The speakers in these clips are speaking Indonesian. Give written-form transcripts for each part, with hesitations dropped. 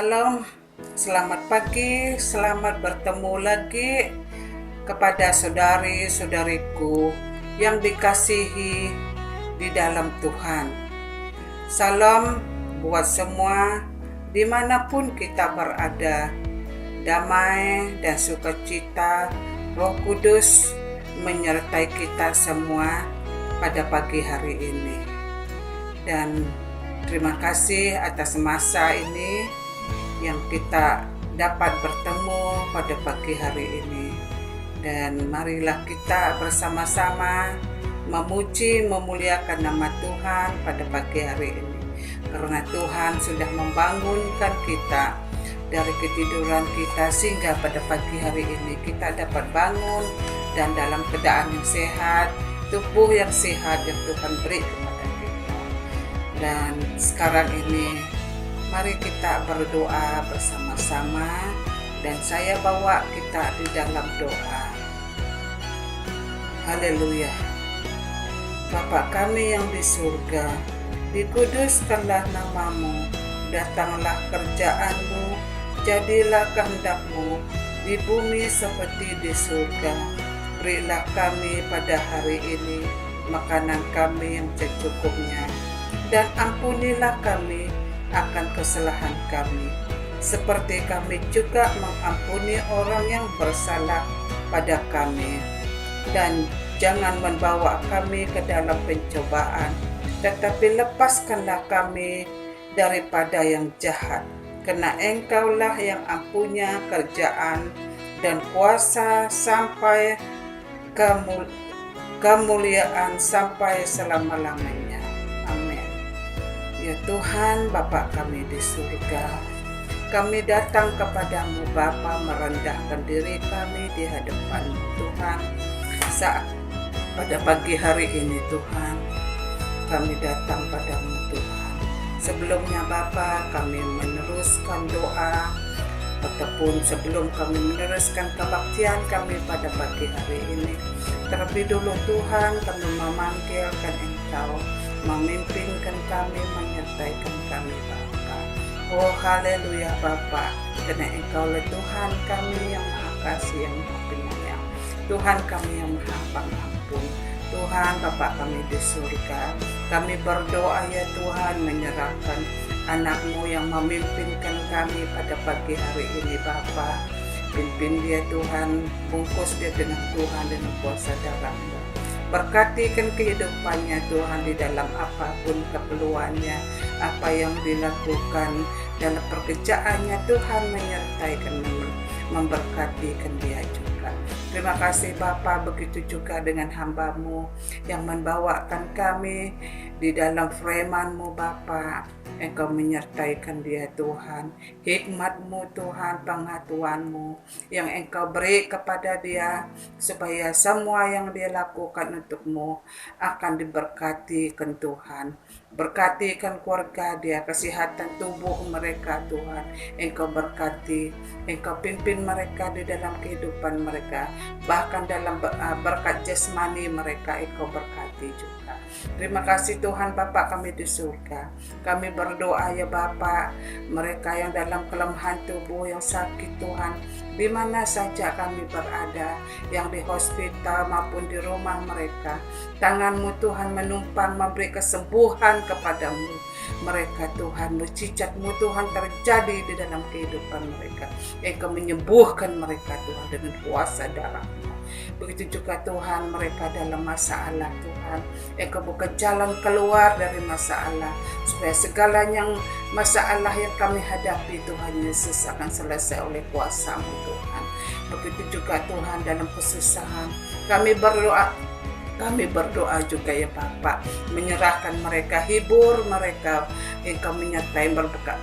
Salam, selamat pagi, selamat bertemu lagi kepada saudari-saudariku yang dikasihi di dalam Tuhan. Salam buat semua dimanapun kita berada. Damai dan sukacita Roh Kudus menyertai kita semua pada pagi hari ini. Dan terima kasih atas masa ini yang kita dapat bertemu pada pagi hari ini. Dan marilah kita bersama-sama memuji, memuliakan nama Tuhan pada pagi hari ini. Karena Tuhan sudah membangunkan kita dari ketiduran kita sehingga pada pagi hari ini kita dapat bangun dan dalam keadaan yang sehat, tubuh yang sehat yang Tuhan beri kepada kita. Dan sekarang ini mari kita berdoa bersama-sama dan saya bawa kita di dalam doa. Haleluya. Bapa kami yang di surga, dikuduskanlah namamu, datanglah kerjaanmu, jadilah kehendakmu di bumi seperti di surga. Berilah kami pada hari ini makanan kami yang secukupnya, dan ampunilah kami akan kesalahan kami, seperti kami juga mengampuni orang yang bersalah pada kami. Dan jangan membawa kami ke dalam pencobaan, tetapi lepaskanlah kami daripada yang jahat. Karena Engkaulah yang punya kerjaan dan kuasa sampai kemuliaan sampai selama-lamanya. Amin. Ya Tuhan, Bapa kami di surga, kami datang kepadamu Bapa, merendahkan diri kami di hadapan Tuhan. Saat pada pagi hari ini Tuhan, kami datang padamu Tuhan. Sebelumnya Bapa, kami meneruskan doa, ataupun sebelum kami meneruskan kebaktian kami pada pagi hari ini, terlebih dulu Tuhan, kami memanggilkan Engkau, memimpinkan kami, menyertaikan kami Bapa. Oh haleluya Bapa, karena Engkaulah Tuhan kami yang Maha Kasih, yang Maha Penyayang, Tuhan kami yang Maha Pengampun. Tuhan Bapa kami di surga, kami berdoa ya Tuhan, menyerahkan anak-Mu yang memimpinkan kami pada pagi hari ini Bapa. Pimpin dia Tuhan, bungkus dia dengan Tuhan dengan kuasa darah-Mu. Berkatikan kehidupannya Tuhan di dalam apapun keperluannya, apa yang dilakukan dalam pekerjaannya Tuhan, menyertaikan, memberkatikan dia juga. Terima kasih Bapa, begitu juga dengan hamba-Mu yang membawakan kami di dalam firman-Mu Bapa. Engkau menyertaikan dia Tuhan, hikmat-Mu Tuhan, pengetahuan-Mu yang Engkau beri kepada dia, supaya semua yang dia lakukan untuk-Mu akan diberkatikan Tuhan. Berkatikan keluarga dia, kesehatan tubuh mereka Tuhan, Engkau berkati, Engkau pimpin mereka di dalam kehidupan mereka, bahkan dalam berkat jasmani mereka Engkau berkati juga. Terima kasih Tuhan Bapa kami di surga, kami berdoa ya Bapa, mereka yang dalam kelemahan tubuh, yang sakit Tuhan, di mana saja kami berada, yang di hospital maupun di rumah mereka, tangan-Mu Tuhan menumpang memberi kesembuhan kepadamu mereka Tuhan, mujizat-Mu Tuhan terjadi di dalam kehidupan mereka. Engkau menyembuhkan mereka Tuhan dengan kuasa darah-Mu. Begitu juga Tuhan, mereka dalam masalah Tuhan, Engkau buka jalan keluar dari masalah, supaya segalanya masalah yang kami hadapi Tuhan Yesus akan selesai oleh kuasa-Mu Tuhan. Begitu juga Tuhan dalam kesusahan, kami berdoa juga ya Bapa, menyerahkan mereka, hibur mereka, Engkau menyertai,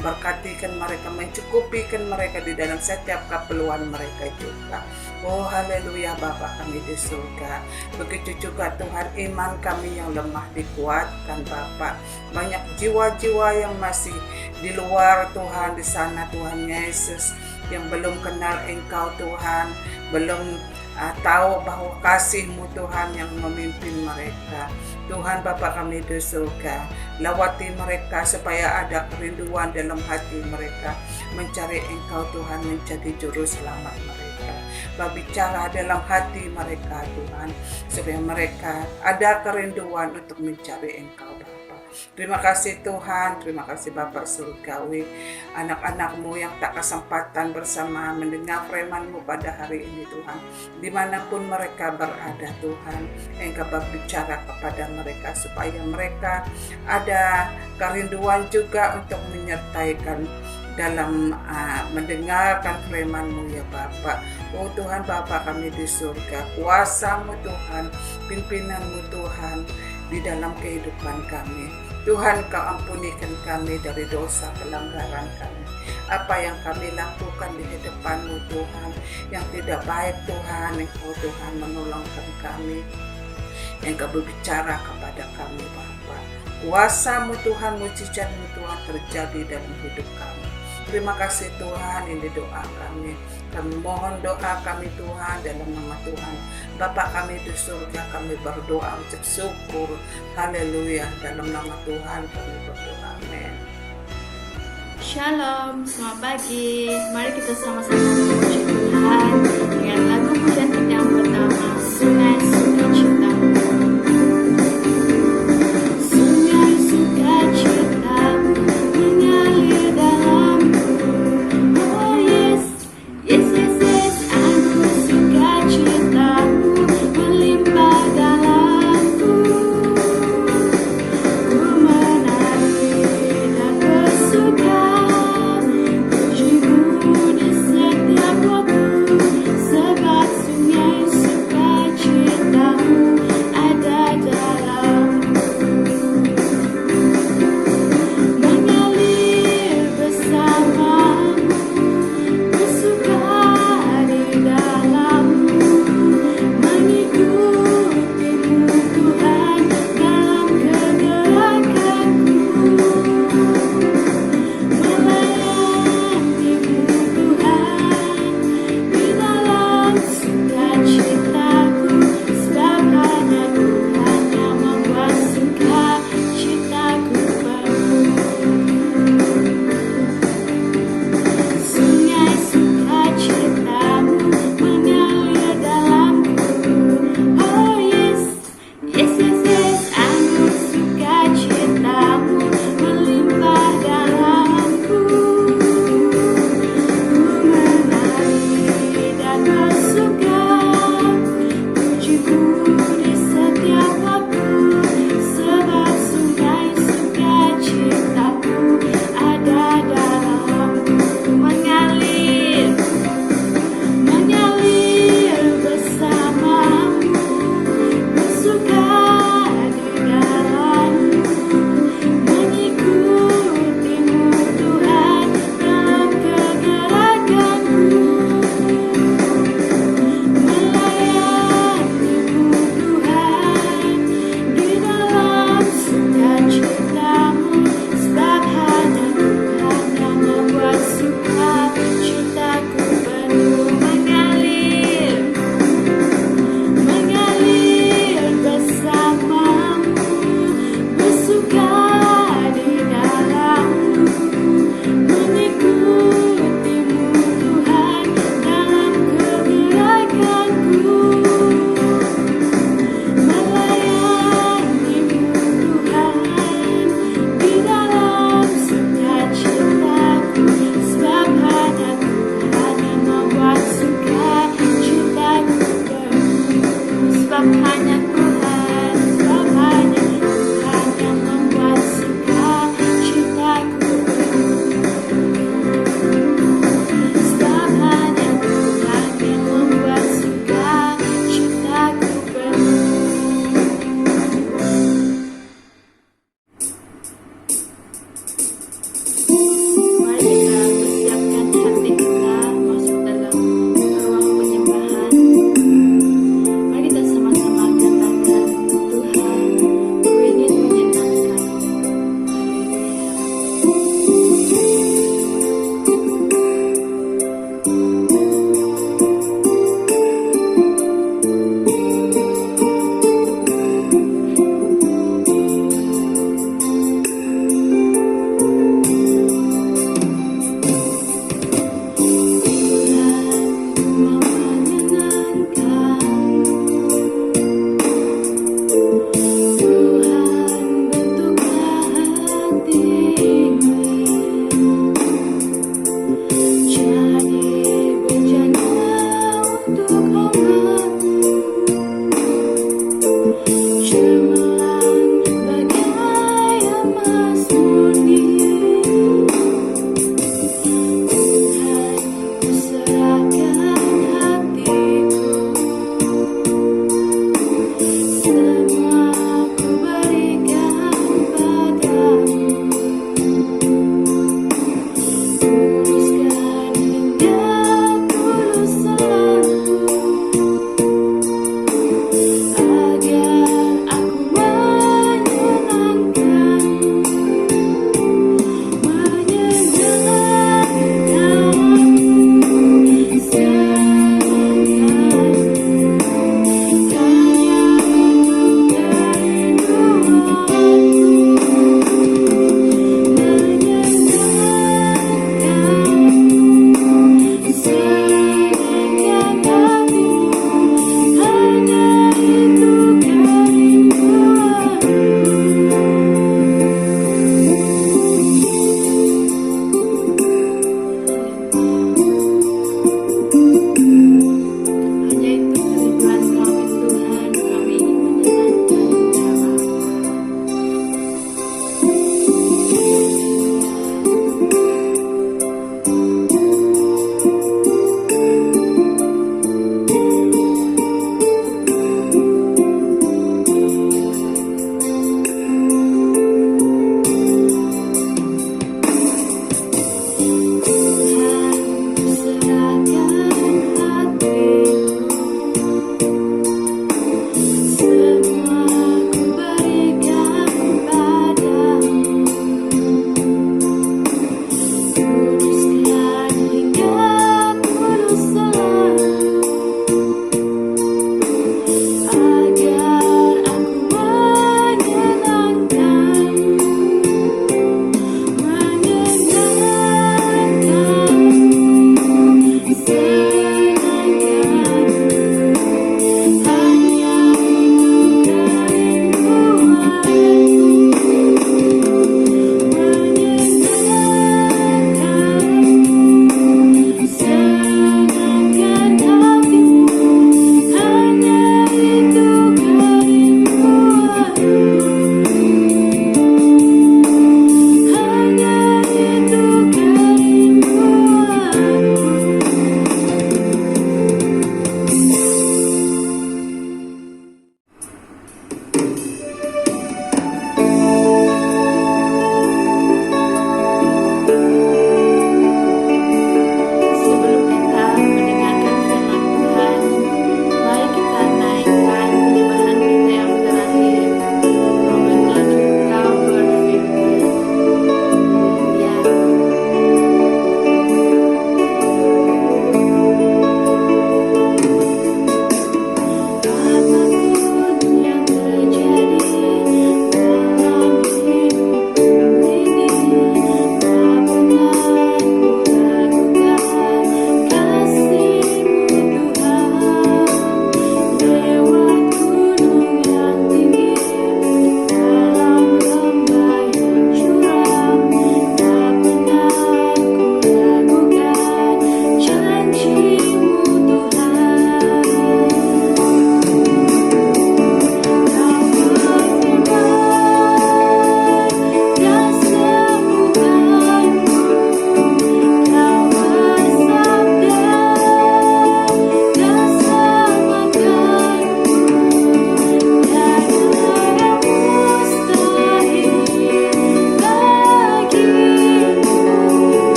berkatikan mereka, mencukupikan mereka di dalam setiap keperluan mereka juga. Oh haleluya Bapa kami di surga. Begitu juga Tuhan, iman kami yang lemah dikuatkan Bapa. Banyak jiwa-jiwa yang masih di luar Tuhan, di sana Tuhan Yesus, yang belum kenal Engkau Tuhan, belum tahu bahwa kasih-Mu Tuhan yang memimpin mereka. Tuhan Bapa kami di surga, lawati mereka supaya ada kerinduan dalam hati mereka mencari Engkau Tuhan, menjadi juru selamat mereka. Berbicara dalam hati mereka Tuhan, supaya mereka ada kerinduan untuk mencari Engkau Bapa. Terima kasih Tuhan, terima kasih Bapak Surgawi, anak-anak-Mu yang tak kesempatan bersama mendengar firman-Mu pada hari ini Tuhan. Dimanapun mereka berada Tuhan, Engkau berbicara kepada mereka supaya mereka ada kerinduan juga untuk menyertaikan dalam mendengarkan firman-Mu ya Bapa. Oh Tuhan Bapa kami di surga, kuasa-Mu Tuhan, pimpinan-Mu Tuhan di dalam kehidupan kami. Tuhan, Kau ampunikan kami dari dosa pelanggaran kami. Apa yang kami lakukan di hadapan-Mu Tuhan, yang tidak baik Tuhan, Engkau Tuhan menolongkan kami. Engkau berbicara kepada kami Bapa. Kuasa-Mu Tuhan, mujizat-Mu Tuhan terjadi dalam hidup kami. Terima kasih Tuhan, ini doa kami. Kami mohon doa kami Tuhan dalam nama Tuhan. Bapa kami di surga, kami berdoa ucap syukur. Haleluya, dalam nama Tuhan kami berdoa. Amin. Shalom, selamat pagi. Mari kita sama-sama memuji Tuhan dengan lagu pujian kita yang pertama, Sungai Sukacitamu. Sungai sukacitamu mengalir dalamku. Oh yes, yes, yes, yes, anggur sukacitamu melimpah dalamku. Ku menari dan bersuka, pujimu di setiap waktu, sebab sungai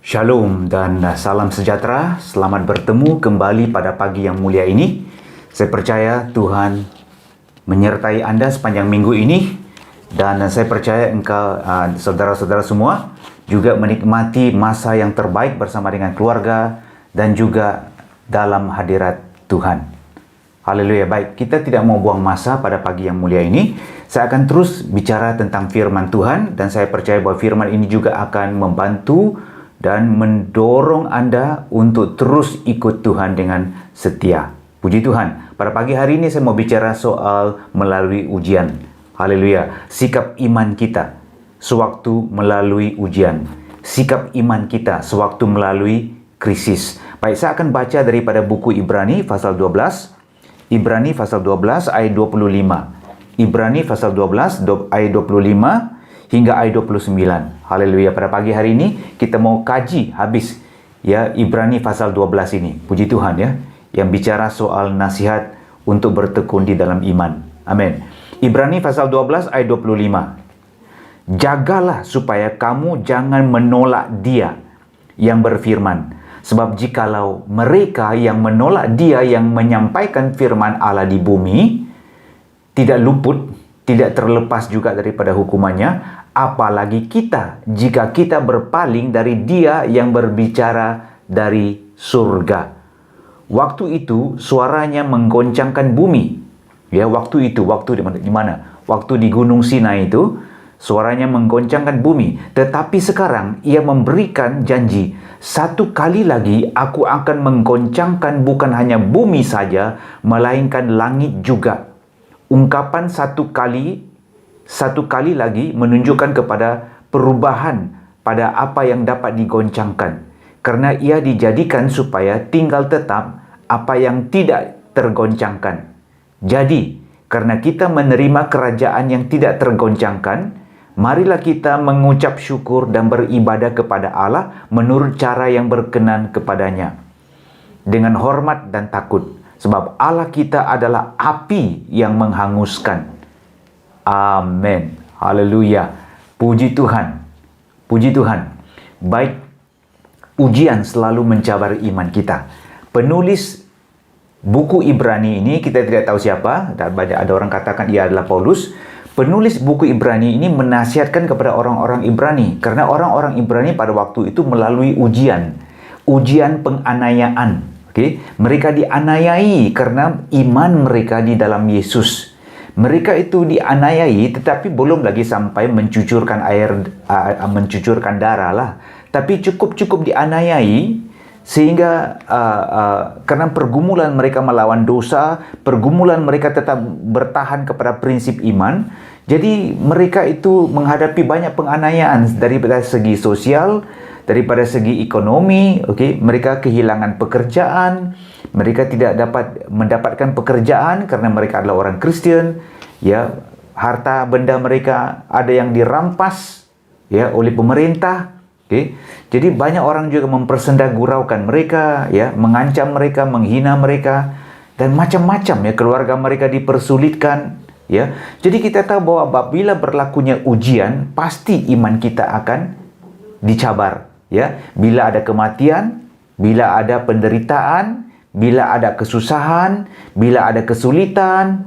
Shalom dan salam sejahtera. Selamat bertemu kembali pada pagi yang mulia ini. Saya percaya Tuhan menyertai Anda sepanjang minggu ini. Dan saya percaya engkau, saudara-saudara semua, juga menikmati masa yang terbaik bersama dengan keluarga dan juga dalam hadirat Tuhan. Haleluya. Baik, kita tidak mau buang masa pada pagi yang mulia ini. Saya akan terus bicara tentang firman Tuhan dan saya percaya bahwa firman ini juga akan membantu dan mendorong Anda untuk terus ikut Tuhan dengan setia. Puji Tuhan. Pada pagi hari ini saya mau bicara soal melalui ujian. Haleluya. Sikap iman kita sewaktu melalui ujian. Sikap iman kita sewaktu melalui krisis. Baik, saya akan baca daripada buku Ibrani pasal 12. Ibrani pasal 12 ayat 25. Ibrani pasal 12 ayat 25 hingga ayat 29. Haleluya. Pada pagi hari ini kita mau kaji habis ya Ibrani pasal 12 ini. Puji Tuhan ya. Yang bicara soal nasihat untuk bertekun di dalam iman. Amin. Ibrani pasal 12 ayat 25. Jagalah supaya kamu jangan menolak Dia yang berfirman. Sebab jikalau mereka yang menolak Dia yang menyampaikan firman Allah di bumi tidak luput, tidak terlepas juga daripada hukumannya, apalagi kita jika kita berpaling dari Dia yang berbicara dari surga. Waktu itu suaranya menggoncangkan bumi. Ya, waktu itu, waktu di mana? Waktu di Gunung Sinai itu, suaranya menggoncangkan bumi. Tetapi sekarang ia memberikan janji, satu kali lagi aku akan menggoncangkan bukan hanya bumi saja, melainkan langit juga. Ungkapan satu kali lagi menunjukkan kepada perubahan pada apa yang dapat digoncangkan. Karena ia dijadikan supaya tinggal tetap apa yang tidak tergoncangkan. Jadi, karena kita menerima kerajaan yang tidak tergoncangkan, marilah kita mengucap syukur dan beribadah kepada Allah menurut cara yang berkenan kepadanya. Dengan hormat dan takut, sebab Allah kita adalah api yang menghanguskan. Amin. Haleluya. Puji Tuhan. Puji Tuhan. Baik, ujian selalu mencabar iman kita. Penulis buku Ibrani ini kita tidak tahu siapa, dan ada orang katakan ia adalah Paulus. Penulis buku Ibrani ini menasihatkan kepada orang-orang Ibrani karena orang-orang Ibrani pada waktu itu melalui ujian penganiayaan. Mereka dianiayai karena iman mereka di dalam Yesus. Mereka itu dianiayai tetapi belum lagi sampai mencucurkan mencucurkan darah lah. Tapi cukup dianiayai sehingga karena pergumulan mereka melawan dosa, pergumulan mereka tetap bertahan kepada prinsip iman. Jadi mereka itu menghadapi banyak penganiayaan daripada segi sosial, daripada segi ekonomi. Mereka kehilangan pekerjaan, mereka tidak dapat mendapatkan pekerjaan karena mereka adalah orang Kristen. Ya, harta benda mereka ada yang dirampas ya oleh pemerintah. Jadi banyak orang juga mempersendaguraukan mereka, ya, mengancam mereka, menghina mereka, dan macam-macam ya, keluarga mereka dipersulitkan, ya. Jadi kita tahu bahwa apabila berlakunya ujian, pasti iman kita akan dicabar, ya. Bila ada kematian, bila ada penderitaan, bila ada kesusahan, bila ada kesulitan,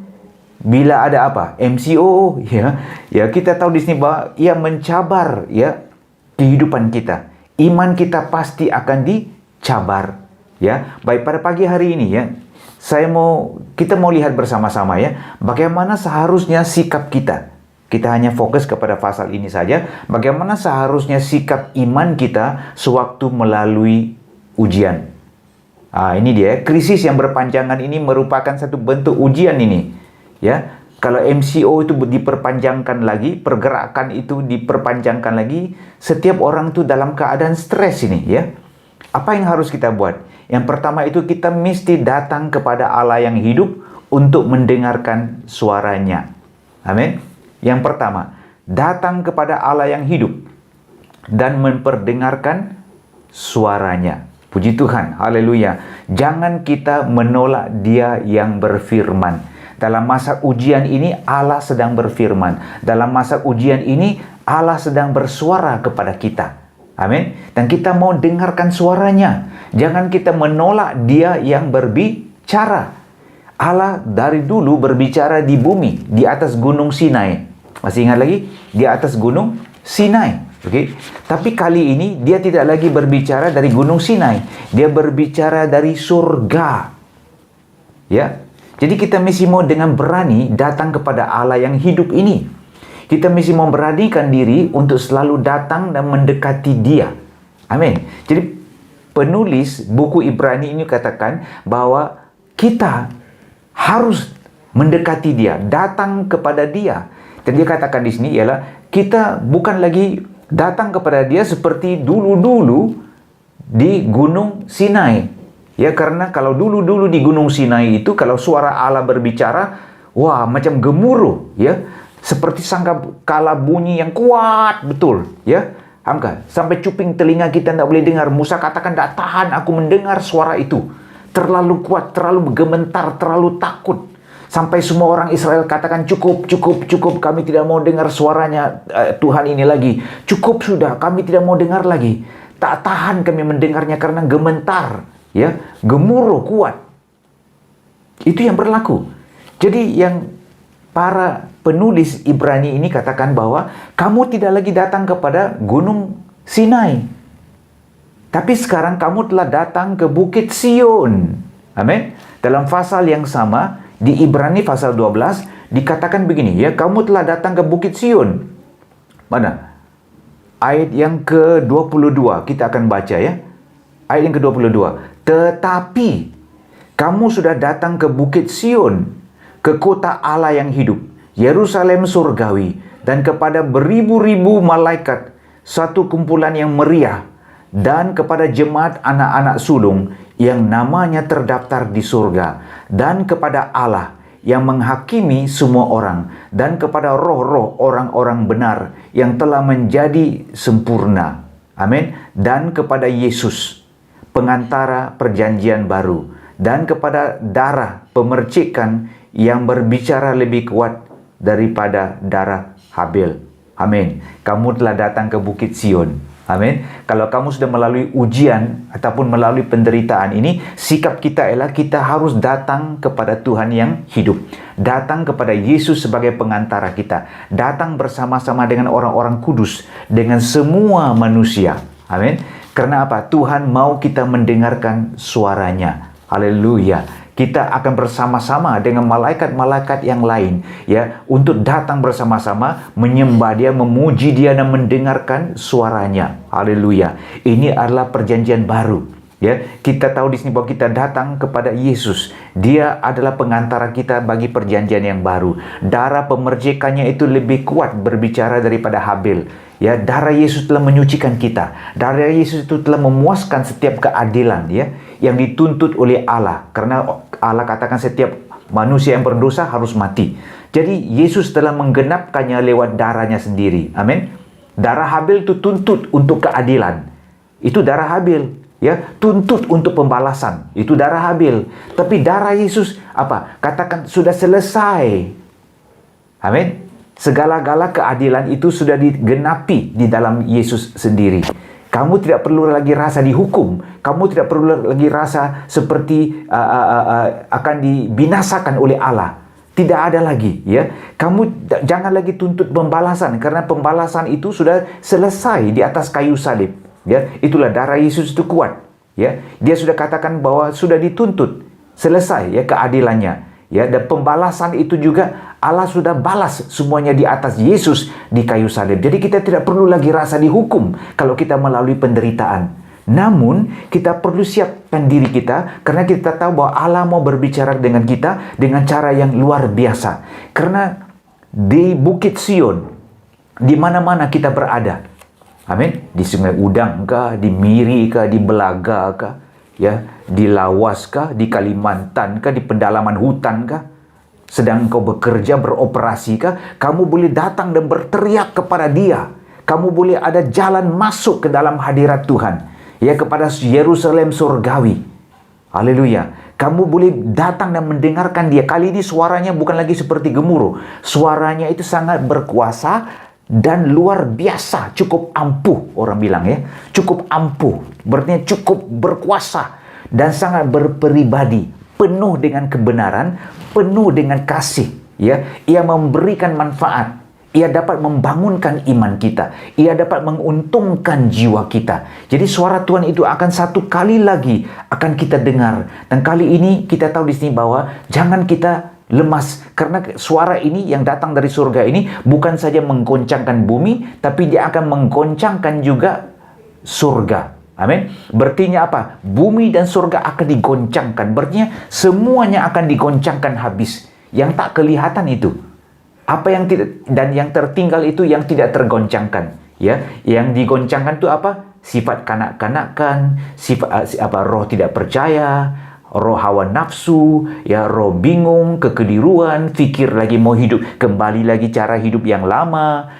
bila ada apa? MCO, ya. Ya, kita tahu di sini bahwa ia mencabar, ya, kehidupan kita. Iman kita pasti akan dicabar, ya. Baik, pada pagi hari ini ya, kita mau lihat bersama-sama ya, bagaimana seharusnya sikap kita. Kita hanya fokus kepada pasal ini saja. Bagaimana seharusnya sikap iman kita sewaktu melalui ujian. Ini dia, krisis yang berpanjangan ini merupakan satu bentuk ujian ini, ya. Kalau MCO itu diperpanjangkan lagi, pergerakan itu diperpanjangkan lagi, setiap orang itu dalam keadaan stres ini, ya. Apa yang harus kita buat? Yang pertama itu kita mesti datang kepada Allah yang hidup untuk mendengarkan suaranya. Amin. Yang pertama, datang kepada Allah yang hidup dan memperdengarkan suaranya. Puji Tuhan, haleluya. Jangan kita menolak Dia yang berfirman. Dalam masa ujian ini Allah sedang berfirman. Dalam masa ujian ini Allah sedang bersuara kepada kita. Amin. Dan kita mau dengarkan suaranya. Jangan kita menolak dia yang berbicara. Allah dari dulu berbicara di bumi, di atas gunung Sinai. Masih ingat lagi? Di atas gunung Sinai. Okey. Tapi kali ini dia tidak lagi berbicara dari gunung Sinai. Dia berbicara dari surga. Ya. Jadi kita mesti mau dengan berani datang kepada Allah yang hidup ini. Kita mesti memberanikan diri untuk selalu datang dan mendekati dia. Amin. Jadi penulis buku Ibrani ini katakan bahwa kita harus mendekati dia, datang kepada dia. Dan dia katakan di sini ialah kita bukan lagi datang kepada dia seperti dulu-dulu di Gunung Sinai. Ya, karena kalau dulu-dulu di Gunung Sinai itu kalau suara Allah berbicara, wah macam gemuruh, ya. Seperti sangkakala bunyi yang kuat betul, ya. Hamka, sampai cuping telinga kita tidak boleh dengar. Musa katakan, tak tahan aku mendengar suara itu. Terlalu kuat, terlalu gemetar, terlalu takut. Sampai semua orang Israel katakan, cukup, cukup, cukup. Kami tidak mau dengar suaranya Tuhan ini lagi. Cukup sudah, kami tidak mau dengar lagi. Tak tahan kami mendengarnya karena gemetar, ya, gemuruh kuat. Itu yang berlaku. Jadi yang para penulis Ibrani ini katakan bahwa kamu tidak lagi datang kepada Gunung Sinai. Tapi sekarang kamu telah datang ke Bukit Sion. Amin. Dalam pasal yang sama, di Ibrani pasal 12, dikatakan begini, ya, kamu telah datang ke Bukit Sion. Mana? Ayat yang ke-22, kita akan baca, ya. Ayat yang ke-22. Tetapi, kamu sudah datang ke Bukit Sion, ke kota Allah yang hidup, Yerusalem surgawi, dan kepada beribu-ribu malaikat, satu kumpulan yang meriah, dan kepada jemaat anak-anak sulung yang namanya terdaftar di surga, dan kepada Allah yang menghakimi semua orang, dan kepada roh-roh orang-orang benar yang telah menjadi sempurna. Amin. Dan kepada Yesus, pengantara perjanjian baru, dan kepada darah pemercikan yang berbicara lebih kuat daripada darah Habel. Amin. Kamu telah datang ke Bukit Sion. Amin. Kalau kamu sudah melalui ujian ataupun melalui penderitaan ini, sikap kita ialah kita harus datang kepada Tuhan yang hidup. Datang kepada Yesus sebagai pengantara kita. Datang bersama-sama dengan orang-orang kudus, dengan semua manusia. Amin. Karena apa? Tuhan mau kita mendengarkan suaranya. Haleluya. Kita akan bersama-sama dengan malaikat-malaikat yang lain, ya, untuk datang bersama-sama menyembah dia, memuji dia, dan mendengarkan suaranya. Haleluya. Ini adalah perjanjian baru, ya. Kita tahu di sini bahwa kita datang kepada Yesus. Dia adalah pengantara kita bagi perjanjian yang baru. Darah pemercikannya itu lebih kuat berbicara daripada Habel. Ya, darah Yesus telah menyucikan kita. Darah Yesus itu telah memuaskan setiap keadilan, ya, yang dituntut oleh Allah. Karena Allah katakan setiap manusia yang berdosa harus mati. Jadi Yesus telah menggenapkannya lewat darahnya sendiri. Amin. Darah Habel itu tuntut untuk keadilan. Itu darah Habel, ya, tuntut untuk pembalasan. Itu darah Habel. Tapi darah Yesus apa? Katakan sudah selesai. Amin. Segala-gala keadilan itu sudah digenapi di dalam Yesus sendiri. Kamu tidak perlu lagi rasa dihukum. Kamu tidak perlu lagi rasa seperti akan dibinasakan oleh Allah. Tidak ada lagi, ya. Kamu jangan lagi tuntut pembalasan, karena pembalasan itu sudah selesai di atas kayu salib. Ya, itulah darah Yesus itu kuat. Ya, dia sudah katakan bahwa sudah dituntut, selesai, ya, keadilannya. Ya, dan pembalasan itu juga Allah sudah balas semuanya di atas Yesus di kayu salib. Jadi kita tidak perlu lagi rasa dihukum kalau kita melalui penderitaan. Namun kita perlu siapkan diri kita, karena kita tahu bahwa Allah mau berbicara dengan kita dengan cara yang luar biasa. Karena di Bukit Sion, di mana-mana kita berada, amin, di Sungai Udang kah, di Miri kah, di Belaga kah, ya, di Lawas kah, di Kalimantan kah, di pedalaman hutan kah, sedang kau bekerja, beroperasi kah, kamu boleh datang dan berteriak kepada Dia. Kamu boleh ada jalan masuk ke dalam hadirat Tuhan, ya, kepada Yerusalem surgawi. Haleluya. Kamu boleh datang dan mendengarkan Dia. Kali ini suaranya bukan lagi seperti gemuruh. Suaranya itu sangat berkuasa dan luar biasa, cukup ampuh, orang bilang ya, cukup ampuh, berarti cukup berkuasa dan sangat berperibadi, penuh dengan kebenaran, penuh dengan kasih, ya. Ia memberikan manfaat, ia dapat membangunkan iman kita, ia dapat menguntungkan jiwa kita. Jadi suara Tuhan itu akan satu kali lagi akan kita dengar, dan kali ini kita tahu di sini bahwa jangan kita lemas, karena suara ini yang datang dari surga ini bukan saja menggoncangkan bumi, tapi dia akan menggoncangkan juga surga. Amin. Berartinya apa? Bumi dan surga akan digoncangkan. Berartinya semuanya akan digoncangkan habis. Yang tak kelihatan itu, apa yang tidak, dan yang tertinggal itu yang tidak tergoncangkan. Ya, yang digoncangkan itu apa? Sifat kanak-kanakan, sifat roh tidak percaya, roh hawa nafsu, ya, roh bingung, kekeliruan, fikir lagi mau hidup, kembali lagi cara hidup yang lama,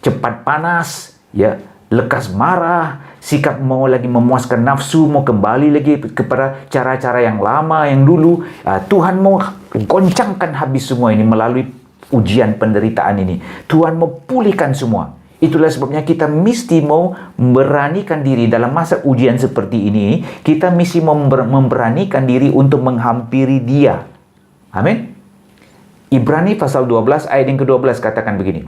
cepat panas, ya, lekas marah, sikap mau lagi memuaskan nafsu, mau kembali lagi kepada cara-cara yang lama, yang dulu. Tuhan mau goncangkan habis semua ini melalui ujian penderitaan ini. Tuhan mau pulihkan semua. Itulah sebabnya kita mesti mau memberanikan diri dalam masa ujian seperti ini. Kita mesti memberanikan diri untuk menghampiri Dia. Amin. Ibrani pasal 12 ayat yang ke-12 katakan begini.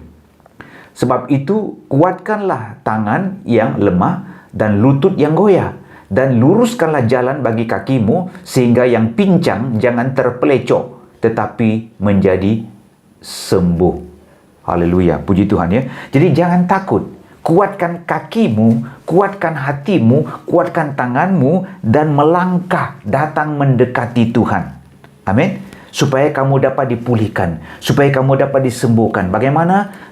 Sebab itu kuatkanlah tangan yang lemah dan lutut yang goyah, dan luruskanlah jalan bagi kakimu, sehingga yang pincang jangan terpelecok, tetapi menjadi sembuh. Haleluya, puji Tuhan ya. Jadi jangan takut. Kuatkan kakimu, kuatkan hatimu, kuatkan tanganmu, dan melangkah datang mendekati Tuhan. Amin. Supaya kamu dapat dipulihkan, supaya kamu dapat disembuhkan. Bagaimana?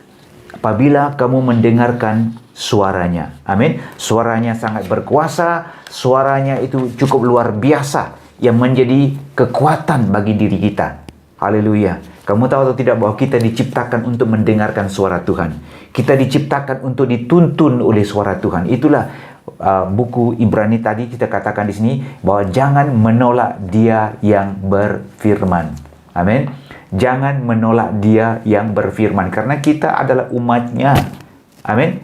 Apabila kamu mendengarkan suaranya. Amin. Suaranya sangat berkuasa, suaranya itu cukup luar biasa, yang menjadi kekuatan bagi diri kita. Haleluya. Kamu tahu atau tidak bahwa kita diciptakan untuk mendengarkan suara Tuhan. Kita diciptakan untuk dituntun oleh suara Tuhan. Itulah buku Ibrani tadi kita katakan di sini bahwa jangan menolak Dia yang berfirman. Amin. Jangan menolak Dia yang berfirman, karena kita adalah umat-Nya. Amin.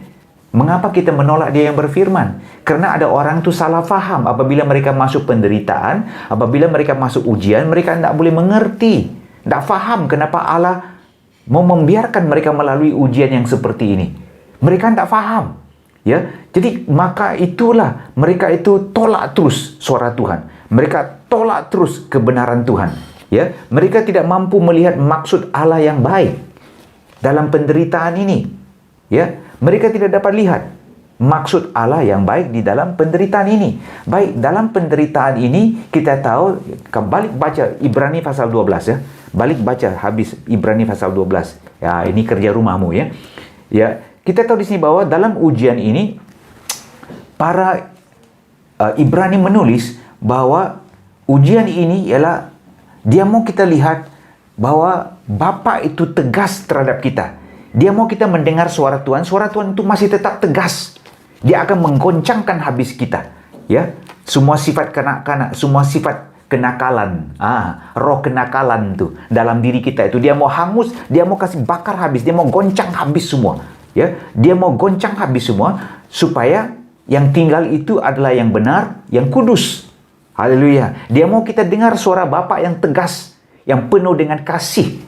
Mengapa kita menolak Dia yang berfirman? Karena ada orang itu salah faham. Apabila mereka masuk penderitaan, apabila mereka masuk ujian, mereka tidak boleh mengerti. Tidak faham kenapa Allah mau membiarkan mereka melalui ujian yang seperti ini. Mereka tidak faham. Ya, jadi maka itulah mereka itu tolak terus suara Tuhan. Mereka tolak terus kebenaran Tuhan. Ya, mereka tidak mampu melihat maksud Allah yang baik dalam penderitaan ini. Ya, mereka tidak dapat lihat maksud Allah yang baik di dalam penderitaan ini. Baik, dalam penderitaan ini kita tahu, balik baca Ibrani pasal 12 ya. Balik baca habis Ibrani pasal 12. Ya, ini kerja rumahmu ya. Ya, kita tahu di sini bahwa dalam ujian ini para Ibrani menulis bahwa ujian ini ialah dia mau kita lihat bahwa Bapa itu tegas terhadap kita. Dia mau kita mendengar suara Tuhan. Suara Tuhan itu masih tetap tegas. Dia akan menggoncangkan habis kita. Ya, semua sifat kanak-kanak, semua sifat kenakalan, roh kenakalan tuh dalam diri kita itu dia mau hangus, dia mau kasih bakar habis, dia mau goncang habis semua. Ya, dia mau goncang habis semua supaya yang tinggal itu adalah yang benar, yang kudus. Haleluya. Dia mau kita dengar suara Bapa yang tegas, yang penuh dengan kasih.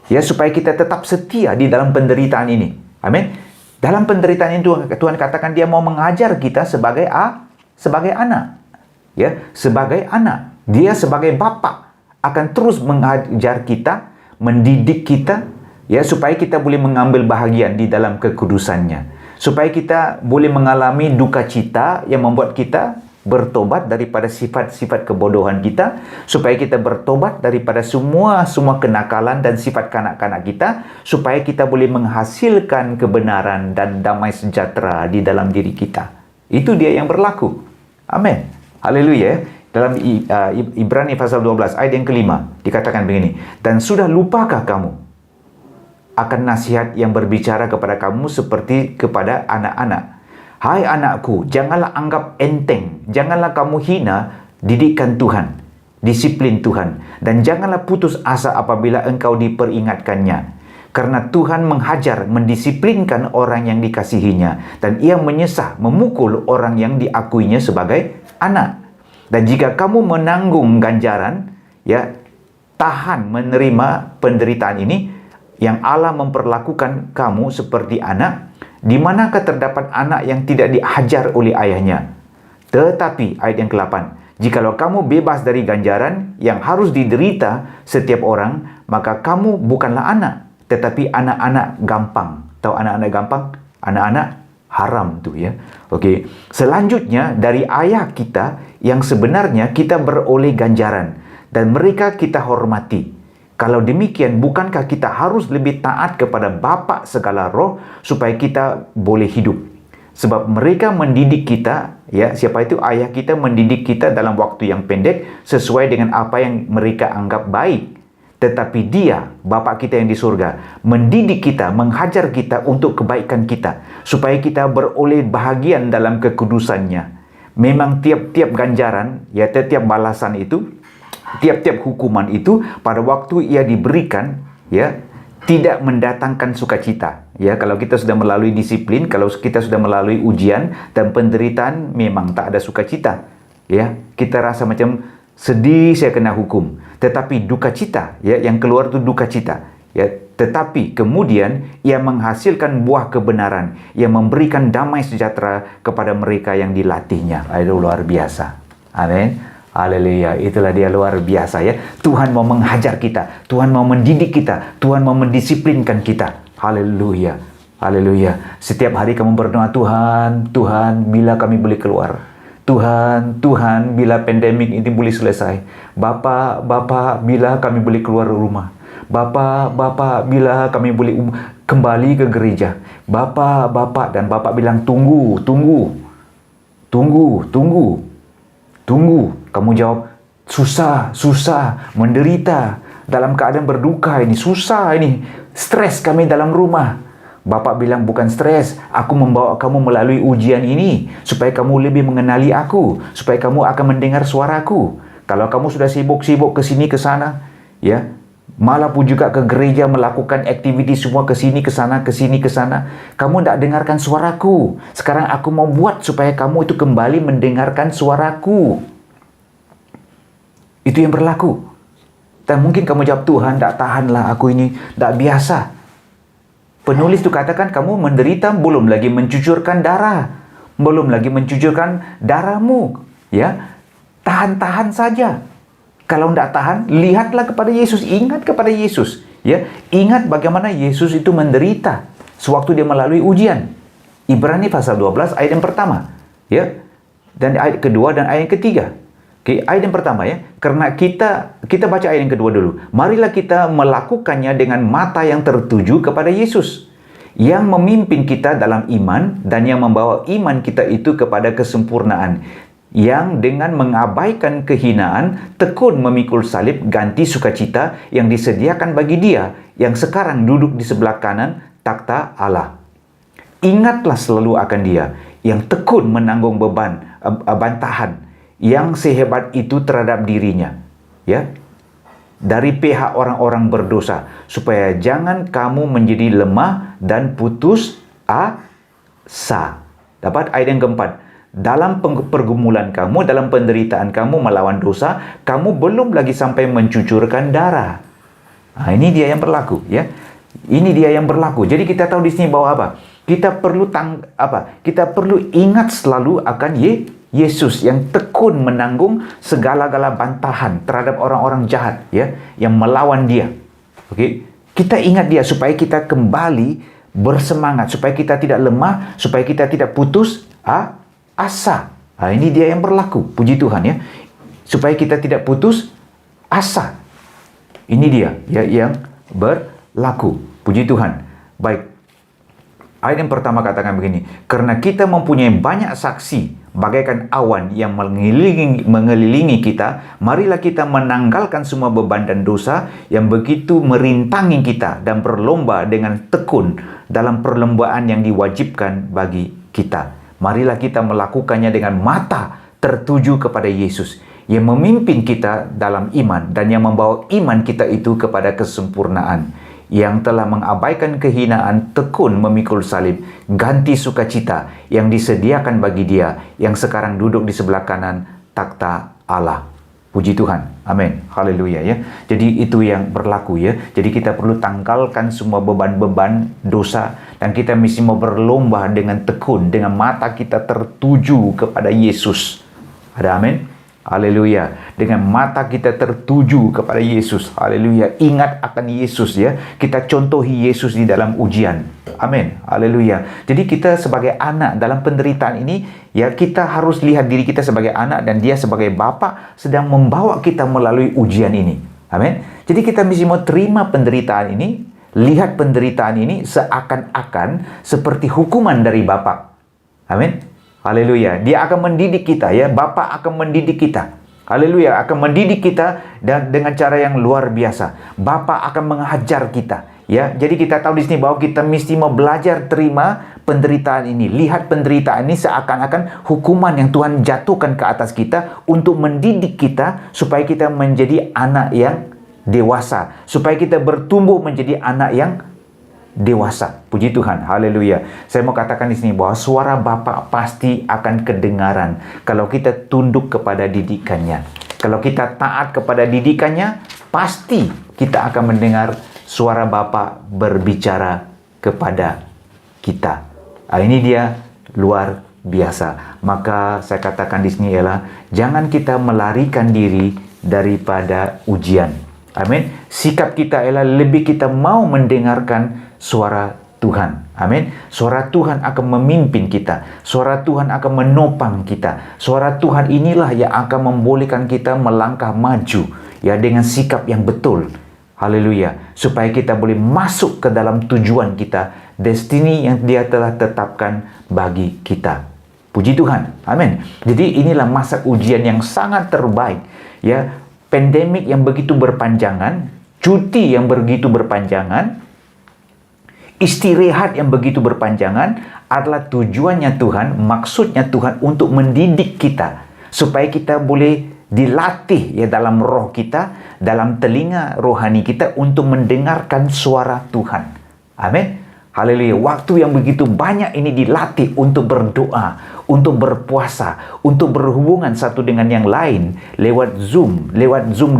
Ya, supaya kita tetap setia di dalam penderitaan ini. Amin. Dalam penderitaan itu Tuhan katakan Dia mau mengajar kita sebagai anak. Ya, sebagai anak. Dia sebagai Bapa akan terus mengajar kita, mendidik kita, ya, supaya kita boleh mengambil bahagian di dalam kekudusannya. Supaya kita boleh mengalami duka cita yang membuat kita bertobat daripada sifat-sifat kebodohan kita, supaya kita bertobat daripada semua kenakalan dan sifat kanak-kanak kita, supaya kita boleh menghasilkan kebenaran dan damai sejahtera di dalam diri kita. Itu Dia yang berlaku. Amin. Haleluya. Dalam Ibrani pasal 12 ayat yang kelima dikatakan begini, dan sudah lupakah kamu akan nasihat yang berbicara kepada kamu seperti kepada anak-anak? Hai anakku, janganlah anggap enteng, janganlah kamu hina didikan Tuhan, disiplin Tuhan, dan janganlah putus asa apabila engkau diperingatkannya. Karena Tuhan menghajar, mendisiplinkan orang yang dikasihinya, dan ia menyesah, memukul orang yang diakuinya sebagai anak. Dan jika kamu menanggung ganjaran, ya, tahan menerima penderitaan ini, yang Allah memperlakukan kamu seperti anak, di manakah terdapat anak yang tidak diajar oleh ayahnya? Tetapi, ayat yang ke-8, jikalau kamu bebas dari ganjaran yang harus diderita setiap orang, maka kamu bukanlah anak, tetapi anak-anak gampang. Tahu anak-anak gampang? Anak-anak haram tu, ya. Okey. Selanjutnya, dari ayah kita yang sebenarnya kita beroleh ganjaran, dan mereka kita hormati. Kalau demikian, bukankah kita harus lebih taat kepada Bapa segala roh supaya kita boleh hidup? Sebab mereka mendidik kita, ya, siapa itu? Ayah kita mendidik kita dalam waktu yang pendek sesuai dengan apa yang mereka anggap baik. Tetapi Dia, Bapa kita yang di surga, mendidik kita, menghajar kita untuk kebaikan kita, supaya kita beroleh bahagian dalam kekudusannya. Memang tiap-tiap ganjaran, ya, tiap-tiap balasan itu, tiap-tiap hukuman itu pada waktu ia diberikan, ya, tidak mendatangkan sukacita. Ya, kalau kita sudah melalui disiplin, kalau kita sudah melalui ujian dan penderitaan, memang tak ada sukacita. Ya, kita rasa macam sedih saya kena hukum. Tetapi duka cita, ya, yang keluar itu duka cita. Ya, tetapi kemudian ia menghasilkan buah kebenaran yang memberikan damai sejahtera kepada mereka yang dilatihnya. Itu luar biasa. Amin. Haleluya, itulah dia luar biasa, ya. Tuhan mau menghajar kita, Tuhan mau mendidik kita, Tuhan mau mendisiplinkan kita. Haleluya, haleluya. Setiap hari kamu berdoa, Tuhan, Tuhan, bila kami boleh keluar. Tuhan, Tuhan, bila pandemik ini boleh selesai. Bapa, Bapa, bila kami boleh keluar rumah. Bapa, Bapa, bila kami boleh kembali ke gereja. Bapa, Bapa, dan Bapa bilang tunggu, tunggu, tunggu, tunggu, tunggu. Kamu jawab, susah, susah, menderita, dalam keadaan berduka ini, susah ini, stres kami dalam rumah. Bapak bilang, bukan stres, aku membawa kamu melalui ujian ini, supaya kamu lebih mengenali aku, supaya kamu akan mendengar suaraku. Kalau kamu sudah sibuk-sibuk ke sini ke sana, ya, malah pun juga ke gereja melakukan aktiviti semua ke sini ke sana, ke sini ke sana, kamu tidak dengarkan suaraku. Sekarang aku mau buat supaya kamu itu kembali mendengarkan suaraku. Itu yang berlaku. Dan mungkin kamu jawab, Tuhan, tak tahanlah aku ini, tak biasa. Penulis itu katakan, kamu menderita, belum lagi mencucurkan darah, belum lagi mencucurkan darahmu, ya. Tahan-tahan saja. Kalau tidak tahan, lihatlah kepada Yesus, ingat kepada Yesus, ya. Ingat bagaimana Yesus itu menderita sewaktu dia melalui ujian. Ibrani pasal 12 ayat yang pertama, ya. Dan ayat kedua dan ayat yang ketiga. Oke, ayat yang pertama, ya. Karena kita baca ayat yang kedua dulu. Marilah kita melakukannya dengan mata yang tertuju kepada Yesus, yang memimpin kita dalam iman dan yang membawa iman kita itu kepada kesempurnaan, yang dengan mengabaikan kehinaan tekun memikul salib ganti sukacita yang disediakan bagi Dia yang sekarang duduk di sebelah kanan takhta Allah. Ingatlah selalu akan Dia yang tekun menanggung beban bantahan yang sehebat itu terhadap dirinya, ya, dari pihak orang-orang berdosa, supaya jangan kamu menjadi lemah dan putus asa. Dapat ayat yang keempat. Dalam pergumulan kamu, dalam penderitaan kamu melawan dosa, kamu belum lagi sampai mencucurkan darah. Nah, ini dia yang berlaku, ya. Ini dia yang berlaku. Jadi kita tahu di sini bahwa apa? Kita perlu Kita perlu ingat selalu akan Yesus yang tekun menanggung segala-gala bantahan terhadap orang-orang jahat, ya, yang melawan Dia. Okey, kita ingat Dia supaya kita kembali bersemangat, supaya kita tidak lemah, supaya kita tidak putus asa. Nah, ini dia yang berlaku. Puji Tuhan, ya. Supaya kita tidak putus asa. Ini dia, ya, yang berlaku. Puji Tuhan. Baik. Ayat yang pertama katakan begini, karena kita mempunyai banyak saksi bagaikan awan yang mengelilingi kita, marilah kita menanggalkan semua beban dan dosa yang begitu merintangi kita dan berlomba dengan tekun dalam perlombaan yang diwajibkan bagi kita. Marilah kita melakukannya dengan mata tertuju kepada Yesus yang memimpin kita dalam iman dan yang membawa iman kita itu kepada kesempurnaan, yang telah mengabaikan kehinaan, tekun memikul salib, ganti sukacita yang disediakan bagi dia yang sekarang duduk di sebelah kanan takhta Allah. Puji Tuhan. Amin. Haleluya ya. Jadi itu yang berlaku ya. Jadi kita perlu tanggalkan semua beban-beban dosa dan kita mesti mau berlomba dengan tekun, dengan mata kita tertuju kepada Yesus. Ada amin? Haleluya. Dengan mata kita tertuju kepada Yesus. Haleluya. Ingat akan Yesus ya. Kita contohi Yesus di dalam ujian. Amin. Haleluya. Jadi kita sebagai anak dalam penderitaan ini, ya kita harus lihat diri kita sebagai anak dan dia sebagai bapa sedang membawa kita melalui ujian ini. Amin. Jadi kita mesti mau terima penderitaan ini, lihat penderitaan ini seakan-akan seperti hukuman dari Bapa. Amin. Haleluya. Dia akan mendidik kita ya. Bapa akan mendidik kita. Haleluya. Akan mendidik kita dan dengan cara yang luar biasa. Bapa akan mengajar kita. Ya, jadi kita tahu di sini bahwa kita mesti mau belajar terima penderitaan ini. Lihat penderitaan ini seakan-akan hukuman yang Tuhan jatuhkan ke atas kita untuk mendidik kita supaya kita menjadi anak yang dewasa. Supaya kita bertumbuh menjadi anak yang dewasa. Puji Tuhan. Haleluya. Saya mau katakan di sini bahwa suara Bapa pasti akan kedengaran kalau kita tunduk kepada didikannya. Kalau kita taat kepada didikannya, pasti kita akan mendengar suara Bapa berbicara kepada kita. Ini dia luar biasa. Maka saya katakan di sini ialah jangan kita melarikan diri daripada ujian. Amin. Sikap kita ialah lebih kita mau mendengarkan suara Tuhan. Amin. Suara Tuhan akan memimpin kita. Suara Tuhan akan menopang kita. Suara Tuhan inilah yang akan membolehkan kita melangkah maju ya dengan sikap yang betul. Haleluya. Supaya kita boleh masuk ke dalam tujuan kita, destiny yang Dia telah tetapkan bagi kita. Puji Tuhan. Amin. Jadi inilah masa ujian yang sangat terbaik ya. Pandemik yang begitu berpanjangan, cuti yang begitu berpanjangan, istirahat yang begitu berpanjangan adalah tujuannya Tuhan, maksudnya Tuhan untuk mendidik kita supaya kita boleh dilatih ya dalam roh kita, dalam telinga rohani kita untuk mendengarkan suara Tuhan. Amin. Haleluya. Waktu yang begitu banyak ini dilatih untuk berdoa, untuk berpuasa, untuk berhubungan satu dengan yang lain lewat Zoom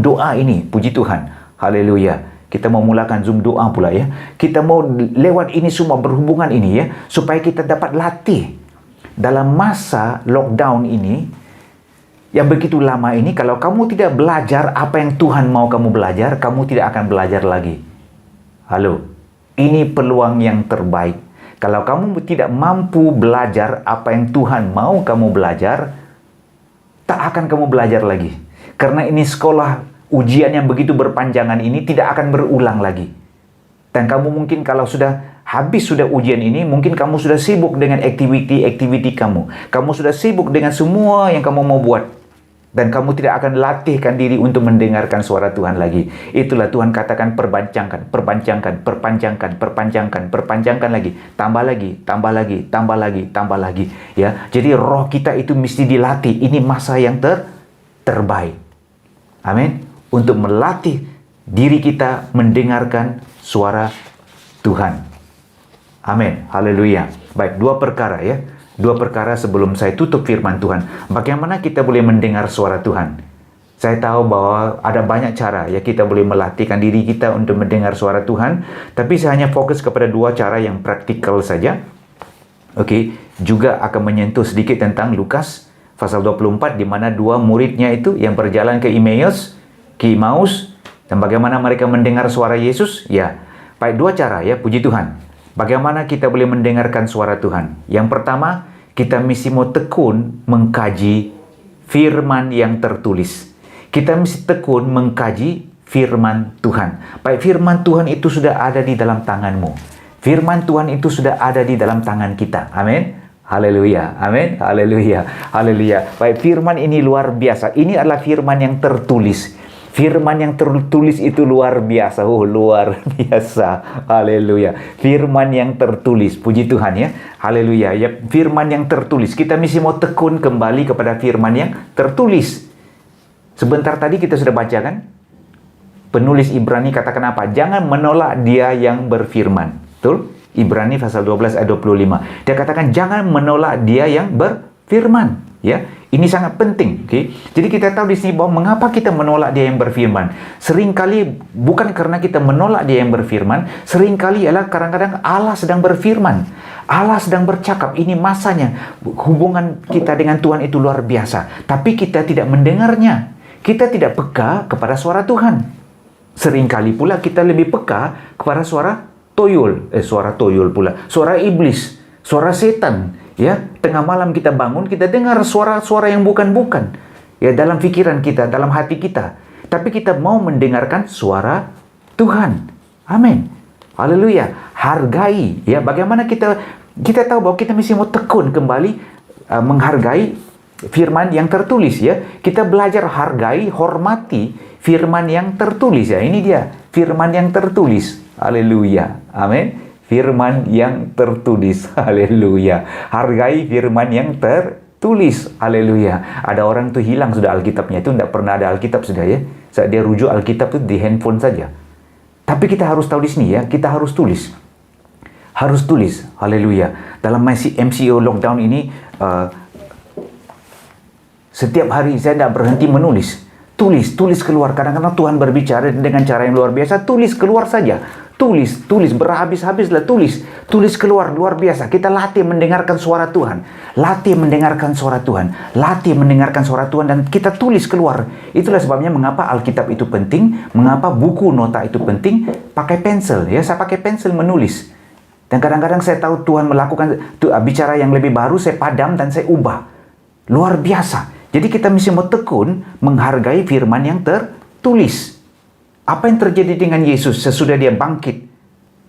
doa ini. Puji Tuhan. Haleluya. Kita mau mulakan Zoom doa pula ya. Kita mau lewat ini semua berhubungan ini ya, supaya kita dapat latih dalam masa lockdown ini yang begitu lama ini. Kalau kamu tidak belajar apa yang Tuhan mau kamu belajar, kamu tidak akan belajar lagi. Halo. Ini peluang yang terbaik. Kalau kamu tidak mampu belajar apa yang Tuhan mau kamu belajar, tak akan kamu belajar lagi. Karena ini sekolah ujian yang begitu berpanjangan ini tidak akan berulang lagi. Dan kamu mungkin kalau sudah habis ujian ini, mungkin kamu sudah sibuk dengan aktiviti kamu. Kamu sudah sibuk dengan semua yang kamu mau buat. Dan kamu tidak akan latihkan diri untuk mendengarkan suara Tuhan lagi. Itulah Tuhan katakan perpanjangkan lagi. Tambah lagi. Ya, jadi roh kita itu mesti dilatih. Ini masa yang terbaik. Amin. Untuk melatih diri kita mendengarkan suara Tuhan. Amin. Haleluya. Baik, dua perkara sebelum saya tutup firman Tuhan. Bagaimana kita boleh mendengar suara Tuhan? Saya tahu bahwa ada banyak cara ya kita boleh melatihkan diri kita untuk mendengar suara Tuhan. Tapi saya hanya fokus kepada dua cara yang praktikal saja. Oke, juga akan menyentuh sedikit tentang Lukas pasal 24 di mana dua muridnya itu yang berjalan ke Emmaus dan bagaimana mereka mendengar suara Yesus. Ya, baik dua cara ya, puji Tuhan. Bagaimana kita boleh mendengarkan suara Tuhan? Yang pertama, kita mesti mau tekun mengkaji firman yang tertulis. Kita mesti tekun mengkaji firman Tuhan. Baik, firman Tuhan itu sudah ada di dalam tanganmu. Firman Tuhan itu sudah ada di dalam tangan kita. Amin. Haleluya. Amin. Haleluya. Haleluya. Baik, firman ini luar biasa. Ini adalah firman yang tertulis. Firman yang tertulis itu luar biasa. Luar biasa. Haleluya. Firman yang tertulis. Puji Tuhan ya. Haleluya. Ya, firman yang tertulis. Kita mesti mau tekun kembali kepada firman yang tertulis. Sebentar tadi kita sudah baca kan? penulis Ibrani katakan apa? Jangan menolak dia yang berfirman. Betul? Ibrani pasal 12 ayat 25. Dia katakan jangan menolak dia yang berfirman. Ya, ini sangat penting. Okay? Jadi kita tahu di sini bahwa mengapa kita menolak dia yang berfirman. Seringkali bukan karena kita menolak dia yang berfirman. Seringkali adalah kadang-kadang Allah sedang berfirman. Allah sedang bercakap. Ini masanya. Hubungan kita dengan Tuhan itu luar biasa. Tapi kita tidak mendengarnya. Kita tidak peka kepada suara Tuhan. Seringkali pula kita lebih peka kepada suara suara iblis, suara setan. Ya, tengah malam kita bangun, kita dengar suara-suara yang bukan-bukan. Ya, dalam pikiran kita, dalam hati kita. Tapi kita mau mendengarkan suara Tuhan. Amin. Haleluya. Hargai. Ya, bagaimana kita tahu bahwa kita mesti mau tekun kembali menghargai firman yang tertulis, ya. Kita belajar hargai, hormati firman yang tertulis, ya. Ini dia, firman yang tertulis. Haleluya. Amin. Firman yang tertulis. Haleluya. Hargai firman yang tertulis. Haleluya. Ada orang tuh hilang sudah Alkitabnya. Itu tidak pernah ada Alkitab sudah, ya. Saat dia rujuk Alkitab itu di handphone saja. Tapi kita harus tahu di sini, ya. Kita harus tulis. Harus tulis. Haleluya. Dalam MCO lockdown ini, setiap hari saya tidak berhenti menulis. Tulis keluar. Kadang-kadang Tuhan berbicara dengan cara yang luar biasa. Tulis keluar saja. Tulis, berhabis-habislah tulis keluar, luar biasa. Kita latih mendengarkan suara Tuhan. Latih mendengarkan suara Tuhan dan kita tulis keluar. Itulah sebabnya mengapa Alkitab itu penting, mengapa buku nota itu penting, pakai pensil. Ya, saya pakai pensil menulis. Dan kadang-kadang saya tahu Tuhan melakukan bicara yang lebih baru, saya padam dan saya ubah. Luar biasa. Jadi kita mesti mau tekun menghargai firman yang tertulis. Apa yang terjadi dengan Yesus sesudah dia bangkit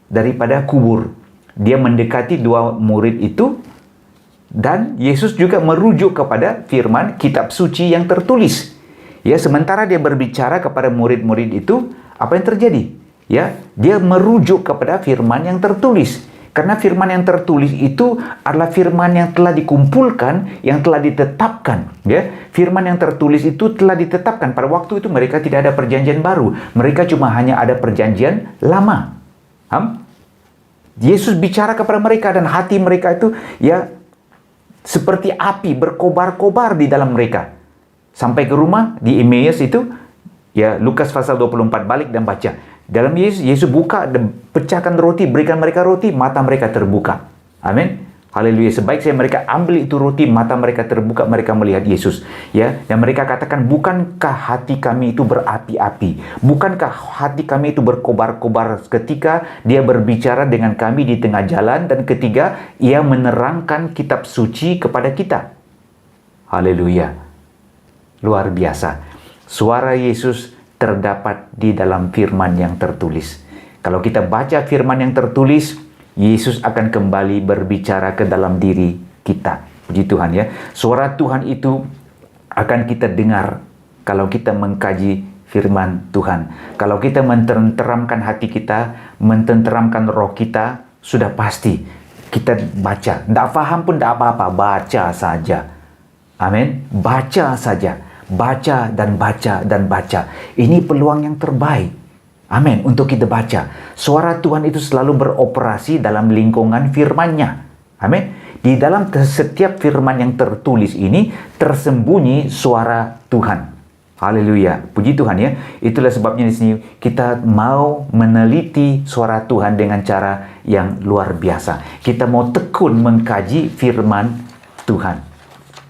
daripada kubur? Dia mendekati dua murid itu dan Yesus juga merujuk kepada firman kitab suci yang tertulis. Ya, sementara dia berbicara kepada murid-murid itu, apa yang terjadi? Ya, dia merujuk kepada firman yang tertulis. Karena firman yang tertulis itu adalah firman yang telah dikumpulkan, yang telah ditetapkan. Ya, firman yang tertulis itu telah ditetapkan. Pada waktu itu mereka tidak ada perjanjian baru. Mereka cuma hanya ada perjanjian lama. Yesus bicara kepada mereka dan hati mereka itu ya seperti api berkobar-kobar di dalam mereka. Sampai ke rumah di Emmaus itu, ya Lukas pasal 24, balik dan baca. Dalam Yesus buka, pecahkan roti, berikan mereka roti, mata mereka terbuka. Amin. Haleluya. Sebaik mereka ambil itu roti, mata mereka terbuka, mereka melihat Yesus. Ya, dan mereka katakan, bukankah hati kami itu berapi-api? Bukankah hati kami itu berkobar-kobar ketika dia berbicara dengan kami di tengah jalan dan ketika ia menerangkan kitab suci kepada kita? Haleluya. Luar biasa. Suara Yesus terdapat di dalam firman yang tertulis. Kalau kita baca firman yang tertulis, Yesus akan kembali berbicara ke dalam diri kita. Puji Tuhan, ya. Suara Tuhan itu akan kita dengar kalau kita mengkaji firman Tuhan. Kalau kita mententeramkan hati kita, mententeramkan roh kita, sudah pasti kita baca. Tidak paham pun tidak apa-apa, baca saja. Amin. Baca saja. Baca dan baca dan baca. Ini peluang yang terbaik. Amin. Untuk kita baca. Suara Tuhan itu selalu beroperasi dalam lingkungan firman-Nya. Amin. Di dalam setiap firman yang tertulis ini tersembunyi suara Tuhan. Haleluya. Puji Tuhan, ya. Itulah sebabnya di sini kita mau meneliti suara Tuhan dengan cara yang luar biasa. Kita mau tekun mengkaji firman Tuhan.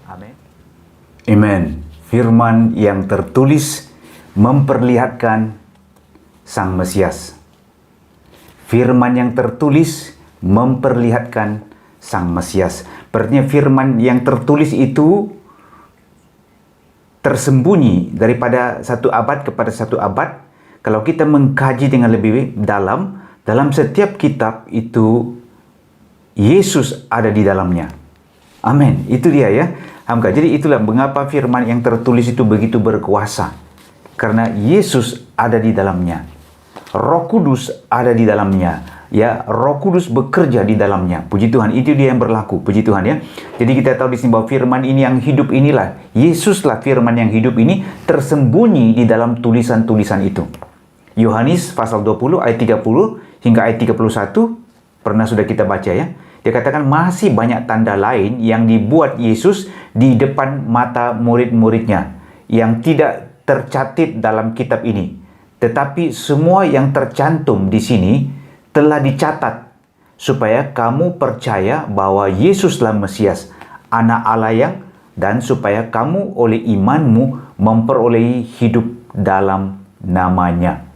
Amin. Amen. Firman yang tertulis memperlihatkan Sang Mesias. Firman yang tertulis memperlihatkan Sang Mesias. Artinya firman yang tertulis itu tersembunyi daripada satu abad kepada satu abad. Kalau kita mengkaji dengan lebih dalam setiap kitab itu Yesus ada di dalamnya. Amin. Itu dia, ya. Jadi itulah mengapa firman yang tertulis itu begitu berkuasa. Karena Yesus ada di dalamnya. Roh Kudus ada di dalamnya. Ya, Roh Kudus bekerja di dalamnya. Puji Tuhan, itu dia yang berlaku. Puji Tuhan, ya. Jadi kita tahu di sini bahwa firman ini yang hidup inilah, Yesuslah firman yang hidup ini tersembunyi di dalam tulisan-tulisan itu. Yohanes pasal 20 ayat 30 hingga ayat 31 pernah sudah kita baca ya. Dia katakan masih banyak tanda lain yang dibuat Yesus di depan mata murid-muridnya yang tidak tercatat dalam kitab ini. Tetapi semua yang tercantum di sini telah dicatat supaya kamu percaya bahwa Yesuslah Mesias, Anak Allah dan supaya kamu oleh imanmu memperolehi hidup dalam namanya.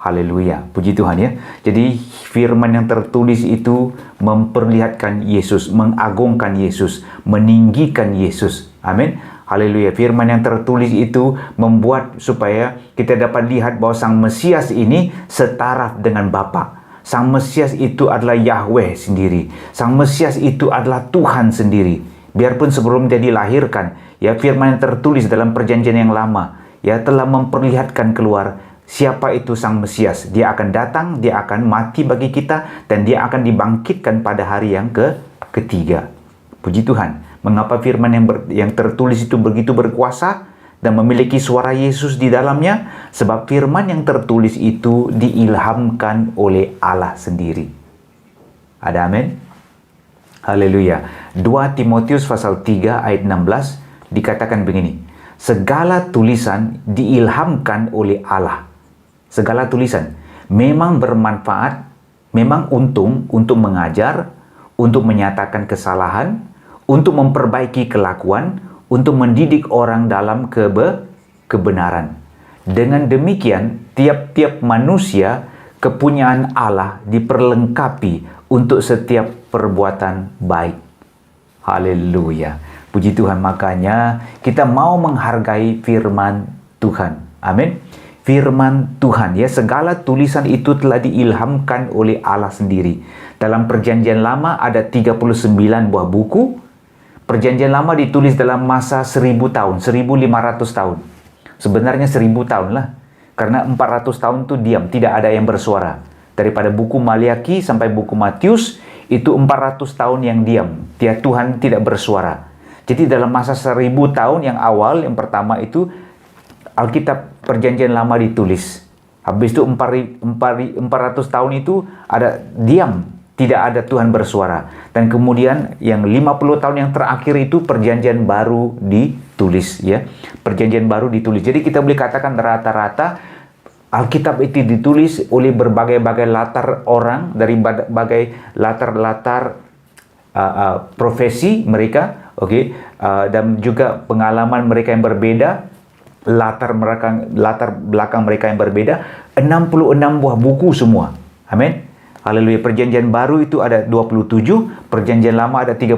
Haleluya, puji Tuhan ya. Jadi firman yang tertulis itu memperlihatkan Yesus, mengagungkan Yesus, meninggikan Yesus. Amin. Haleluya. Firman yang tertulis itu membuat supaya kita dapat lihat bahwa Sang Mesias ini setaraf dengan Bapa. Sang Mesias itu adalah Yahweh sendiri. Sang Mesias itu adalah Tuhan sendiri. Biarpun sebelum dia dilahirkan, ya, firman yang tertulis dalam perjanjian yang lama ya telah memperlihatkan keluar siapa itu Sang Mesias. Dia akan datang, dia akan mati bagi kita, dan dia akan dibangkitkan pada hari yang ketiga. Puji Tuhan. Mengapa firman yang tertulis itu begitu berkuasa dan memiliki suara Yesus di dalamnya? Sebab firman yang tertulis itu diilhamkan oleh Allah sendiri. Ada amin? Haleluya. 2 Timotius pasal 3 ayat 16 dikatakan begini. Segala tulisan diilhamkan oleh Allah. Segala tulisan memang bermanfaat, memang untung untuk mengajar, untuk menyatakan kesalahan, untuk memperbaiki kelakuan, untuk mendidik orang dalam kebenaran. Dengan demikian, tiap-tiap manusia kepunyaan Allah diperlengkapi untuk setiap perbuatan baik. Haleluya. Puji Tuhan, makanya kita mau menghargai firman Tuhan. Amin. Firman Tuhan ya, segala tulisan itu telah diilhamkan oleh Allah sendiri. Dalam perjanjian lama ada 39 buah buku. Perjanjian lama ditulis dalam masa 1000 tahun, 1500 tahun. Sebenarnya 1000 tahun lah. Karena 400 tahun itu diam, tidak ada yang bersuara. Daripada buku Maliaki sampai buku Matius, itu 400 tahun yang diam. Tuhan tidak bersuara. Jadi dalam masa 1000 tahun yang awal, yang pertama itu, Alkitab Perjanjian Lama ditulis. Habis itu 400 tahun itu ada diam, tidak ada Tuhan bersuara. Dan kemudian yang 50 tahun yang terakhir itu Perjanjian Baru ditulis ya. Perjanjian Baru ditulis. Jadi kita boleh katakan rata-rata Alkitab itu ditulis oleh berbagai-bagai latar orang, dari berbagai latar-latar profesi mereka, dan juga pengalaman mereka yang berbeda. Latar belakang mereka yang berbeda. 66 buah buku semua. Amin. Haleluya. Perjanjian Baru itu ada 27, Perjanjian Lama ada 39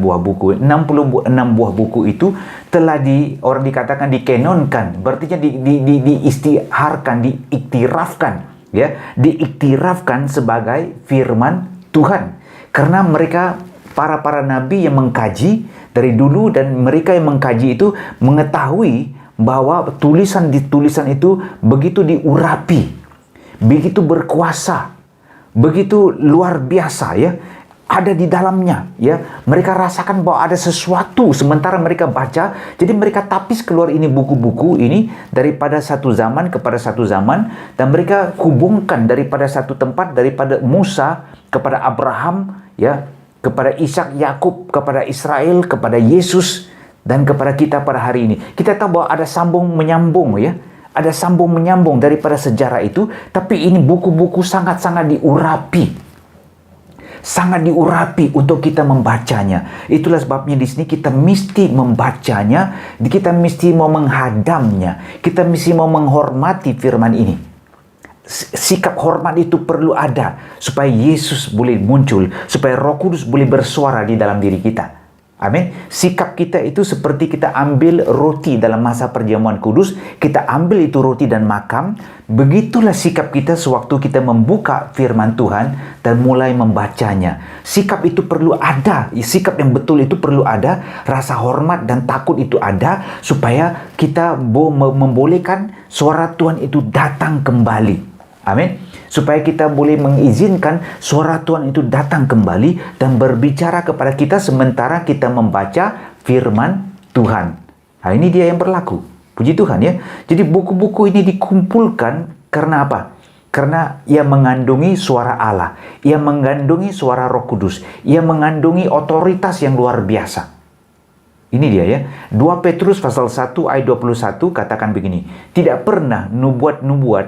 buah buku. 66 buah buku itu telah orang dikatakan dikenonkan, berarti diistiharkan, diiktirafkan, ya, diiktirafkan sebagai firman Tuhan. Karena mereka para nabi yang mengkaji dari dulu, dan mereka yang mengkaji itu mengetahui bahwa tulisan itu begitu diurapi, begitu berkuasa, begitu luar biasa ya, ada di dalamnya ya. Mereka rasakan bahwa ada sesuatu sementara mereka baca. Jadi mereka tapis keluar ini buku-buku ini daripada satu zaman kepada satu zaman, dan mereka hubungkan daripada satu tempat, daripada Musa kepada Abraham ya, kepada Ishak, Yakub, kepada Israel, kepada Yesus, dan kepada kita pada hari ini. Kita tahu bahwa ada sambung menyambung ya. Ada sambung menyambung daripada sejarah itu, tapi ini buku-buku sangat-sangat diurapi. Sangat diurapi untuk kita membacanya. Itulah sebabnya di sini kita mesti membacanya, kita mesti mau menghadamnya, kita mesti mau menghormati firman ini. Sikap hormat itu perlu ada supaya Yesus boleh muncul, supaya Roh Kudus boleh bersuara di dalam diri kita. Amin. Sikap kita itu seperti kita ambil roti dalam masa perjamuan kudus, kita ambil itu roti dan makan. Begitulah sikap kita sewaktu kita membuka firman Tuhan dan mulai membacanya. Sikap itu perlu ada, sikap yang betul itu perlu ada, rasa hormat dan takut itu ada, supaya kita membolehkan suara Tuhan itu datang kembali. Amin. Supaya kita boleh mengizinkan suara Tuhan itu datang kembali dan berbicara kepada kita sementara kita membaca firman Tuhan. Nah, ini dia yang berlaku. Puji Tuhan ya. Jadi buku-buku ini dikumpulkan Karena apa? Karena ia mengandungi suara Allah, ia mengandungi suara Roh Kudus, ia mengandungi otoritas yang luar biasa. Ini dia ya. 2 Petrus pasal 1 ayat 21 katakan begini. Tidak pernah nubuat-nubuat,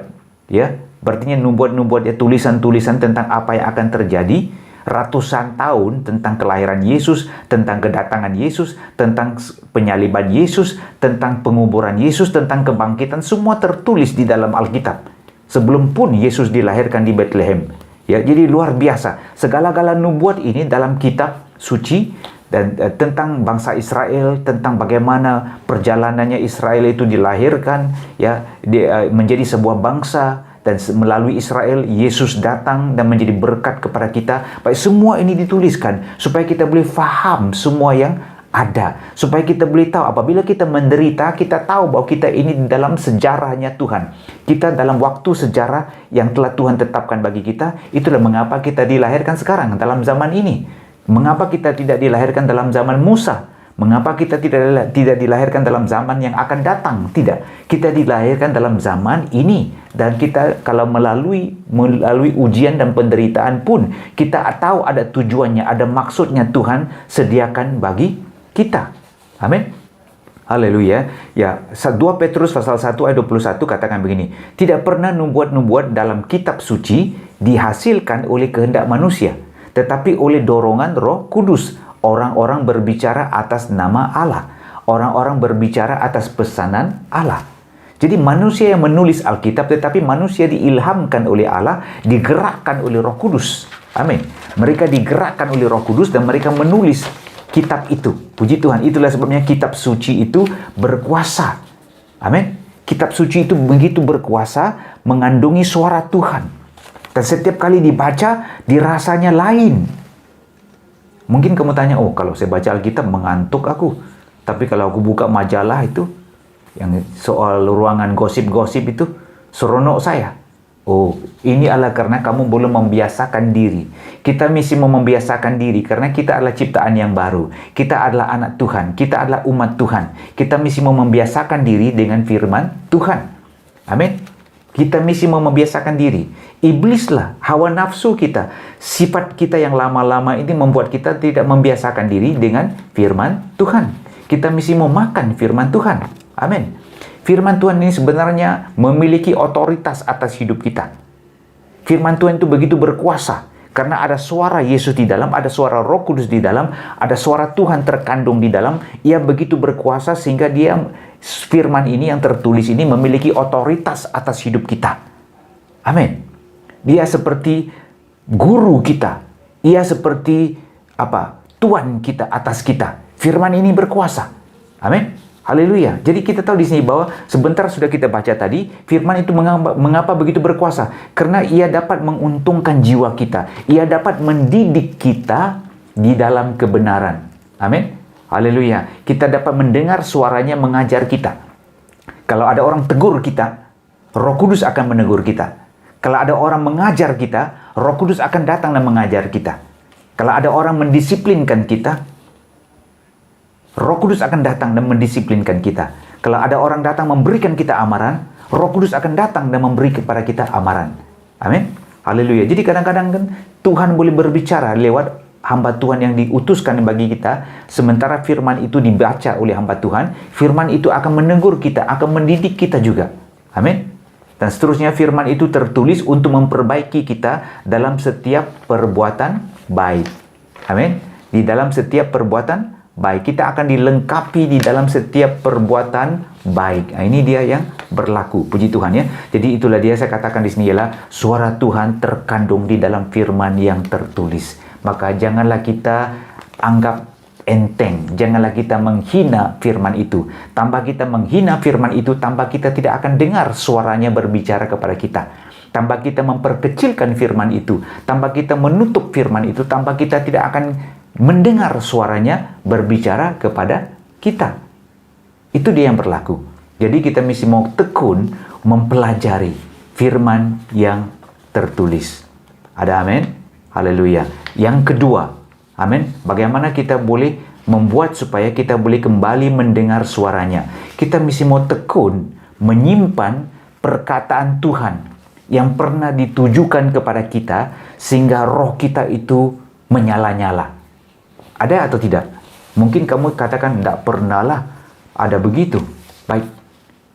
ya, berarti nubuat-nubuat ya, tulisan-tulisan tentang apa yang akan terjadi ratusan tahun, tentang kelahiran Yesus, tentang kedatangan Yesus, tentang penyaliban Yesus, tentang penguburan Yesus, tentang kebangkitan, semua tertulis di dalam Alkitab. Sebelum pun Yesus dilahirkan di Bethlehem. Ya, jadi luar biasa. Segala-gala nubuat ini dalam kitab suci dan tentang bangsa Israel, tentang bagaimana perjalanannya Israel itu dilahirkan, ya, menjadi sebuah bangsa, dan melalui Israel Yesus datang dan menjadi berkat kepada kita. Baik, semua ini dituliskan supaya kita boleh faham semua yang ada, supaya kita boleh tahu apabila kita menderita, kita tahu bahwa kita ini dalam sejarahnya Tuhan. Kita dalam waktu sejarah yang telah Tuhan tetapkan bagi kita. Itulah mengapa kita dilahirkan sekarang dalam zaman ini. Mengapa kita tidak dilahirkan dalam zaman Musa? Mengapa kita tidak dilahirkan dalam zaman yang akan datang? Tidak. Kita dilahirkan dalam zaman ini. Dan kita kalau melalui ujian dan penderitaan pun, kita tahu ada tujuannya, ada maksudnya Tuhan sediakan bagi kita. Amin. Haleluya. Ya, 2 Petrus pasal 1 ayat 21 katakan begini. Tidak pernah nubuat-nubuat dalam kitab suci dihasilkan oleh kehendak manusia, tetapi oleh dorongan Roh Kudus. Orang-orang berbicara atas nama Allah. Orang-orang berbicara atas pesanan Allah. Jadi manusia yang menulis Alkitab, tetapi manusia diilhamkan oleh Allah, digerakkan oleh Roh Kudus. Amin. Mereka digerakkan oleh Roh Kudus dan mereka menulis kitab itu. Puji Tuhan. Itulah sebabnya kitab suci itu berkuasa. Amin. Kitab suci itu begitu berkuasa, mengandungi suara Tuhan. Dan setiap kali dibaca, dirasanya lain. Mungkin kamu tanya, oh kalau saya baca Alkitab mengantuk aku. Tapi kalau aku buka majalah itu, yang soal ruangan gosip-gosip itu, seronok saya. Oh, ini adalah karena kamu belum membiasakan diri. Kita mesti mau membiasakan diri karena kita adalah ciptaan yang baru. Kita adalah anak Tuhan. Kita adalah umat Tuhan. Kita mesti mau membiasakan diri dengan firman Tuhan. Amin. Kita mesti mau membiasakan diri. Iblislah, hawa nafsu kita, sifat kita yang lama-lama ini membuat kita tidak membiasakan diri dengan firman Tuhan. Kita mesti mau makan firman Tuhan. Amin. Firman Tuhan ini sebenarnya memiliki otoritas atas hidup kita. Firman Tuhan itu begitu berkuasa. Karena ada suara Yesus di dalam, ada suara Roh Kudus di dalam, ada suara Tuhan terkandung di dalam. Ia begitu berkuasa sehingga firman ini yang tertulis ini memiliki otoritas atas hidup kita. Amin. Dia seperti guru kita. Ia seperti Tuhan kita atas kita. Firman ini berkuasa. Amin. Haleluya. Jadi kita tahu di sini bahwa sebentar sudah kita baca tadi, firman itu mengapa begitu berkuasa? Karena ia dapat menguntungkan jiwa kita. Ia dapat mendidik kita di dalam kebenaran. Amin. Haleluya. Kita dapat mendengar suaranya mengajar kita. Kalau ada orang tegur kita, Roh Kudus akan menegur kita. Kalau ada orang mengajar kita, Roh Kudus akan datang dan mengajar kita. Kalau ada orang mendisiplinkan kita, Roh Kudus akan datang dan mendisiplinkan kita. Kalau ada orang datang memberikan kita amaran, Roh Kudus akan datang dan memberi kepada kita amaran. Amin. Haleluya. Jadi kadang-kadang kan Tuhan boleh berbicara lewat hamba Tuhan yang diutuskan bagi kita. Sementara firman itu dibaca oleh hamba Tuhan, firman itu akan menegur kita, akan mendidik kita juga. Amin. Dan seterusnya firman itu tertulis untuk memperbaiki kita dalam setiap perbuatan baik. Amin. Di dalam setiap perbuatan baik. Kita akan dilengkapi di dalam setiap perbuatan baik. Nah, ini dia yang berlaku. Puji Tuhan ya. Jadi itulah dia saya katakan di sini ialah suara Tuhan terkandung di dalam firman yang tertulis. Maka janganlah kita anggap enteng. Janganlah kita menghina firman itu. Tanpa kita menghina firman itu, tanpa kita tidak akan dengar suaranya berbicara kepada kita. Tanpa kita memperkecilkan firman itu, tanpa kita menutup firman itu, tanpa kita tidak akan mendengar suaranya berbicara kepada kita. Itu dia yang berlaku. Jadi kita mesti mau tekun mempelajari firman yang tertulis. Ada amin? Haleluya. Yang kedua, amin, bagaimana kita boleh membuat supaya kita boleh kembali mendengar suaranya. Kita mesti mau tekun menyimpan perkataan Tuhan yang pernah ditujukan kepada kita sehingga roh kita itu menyala-nyala? Ada atau tidak? Mungkin kamu katakan, tidak pernah lah ada begitu. Baik,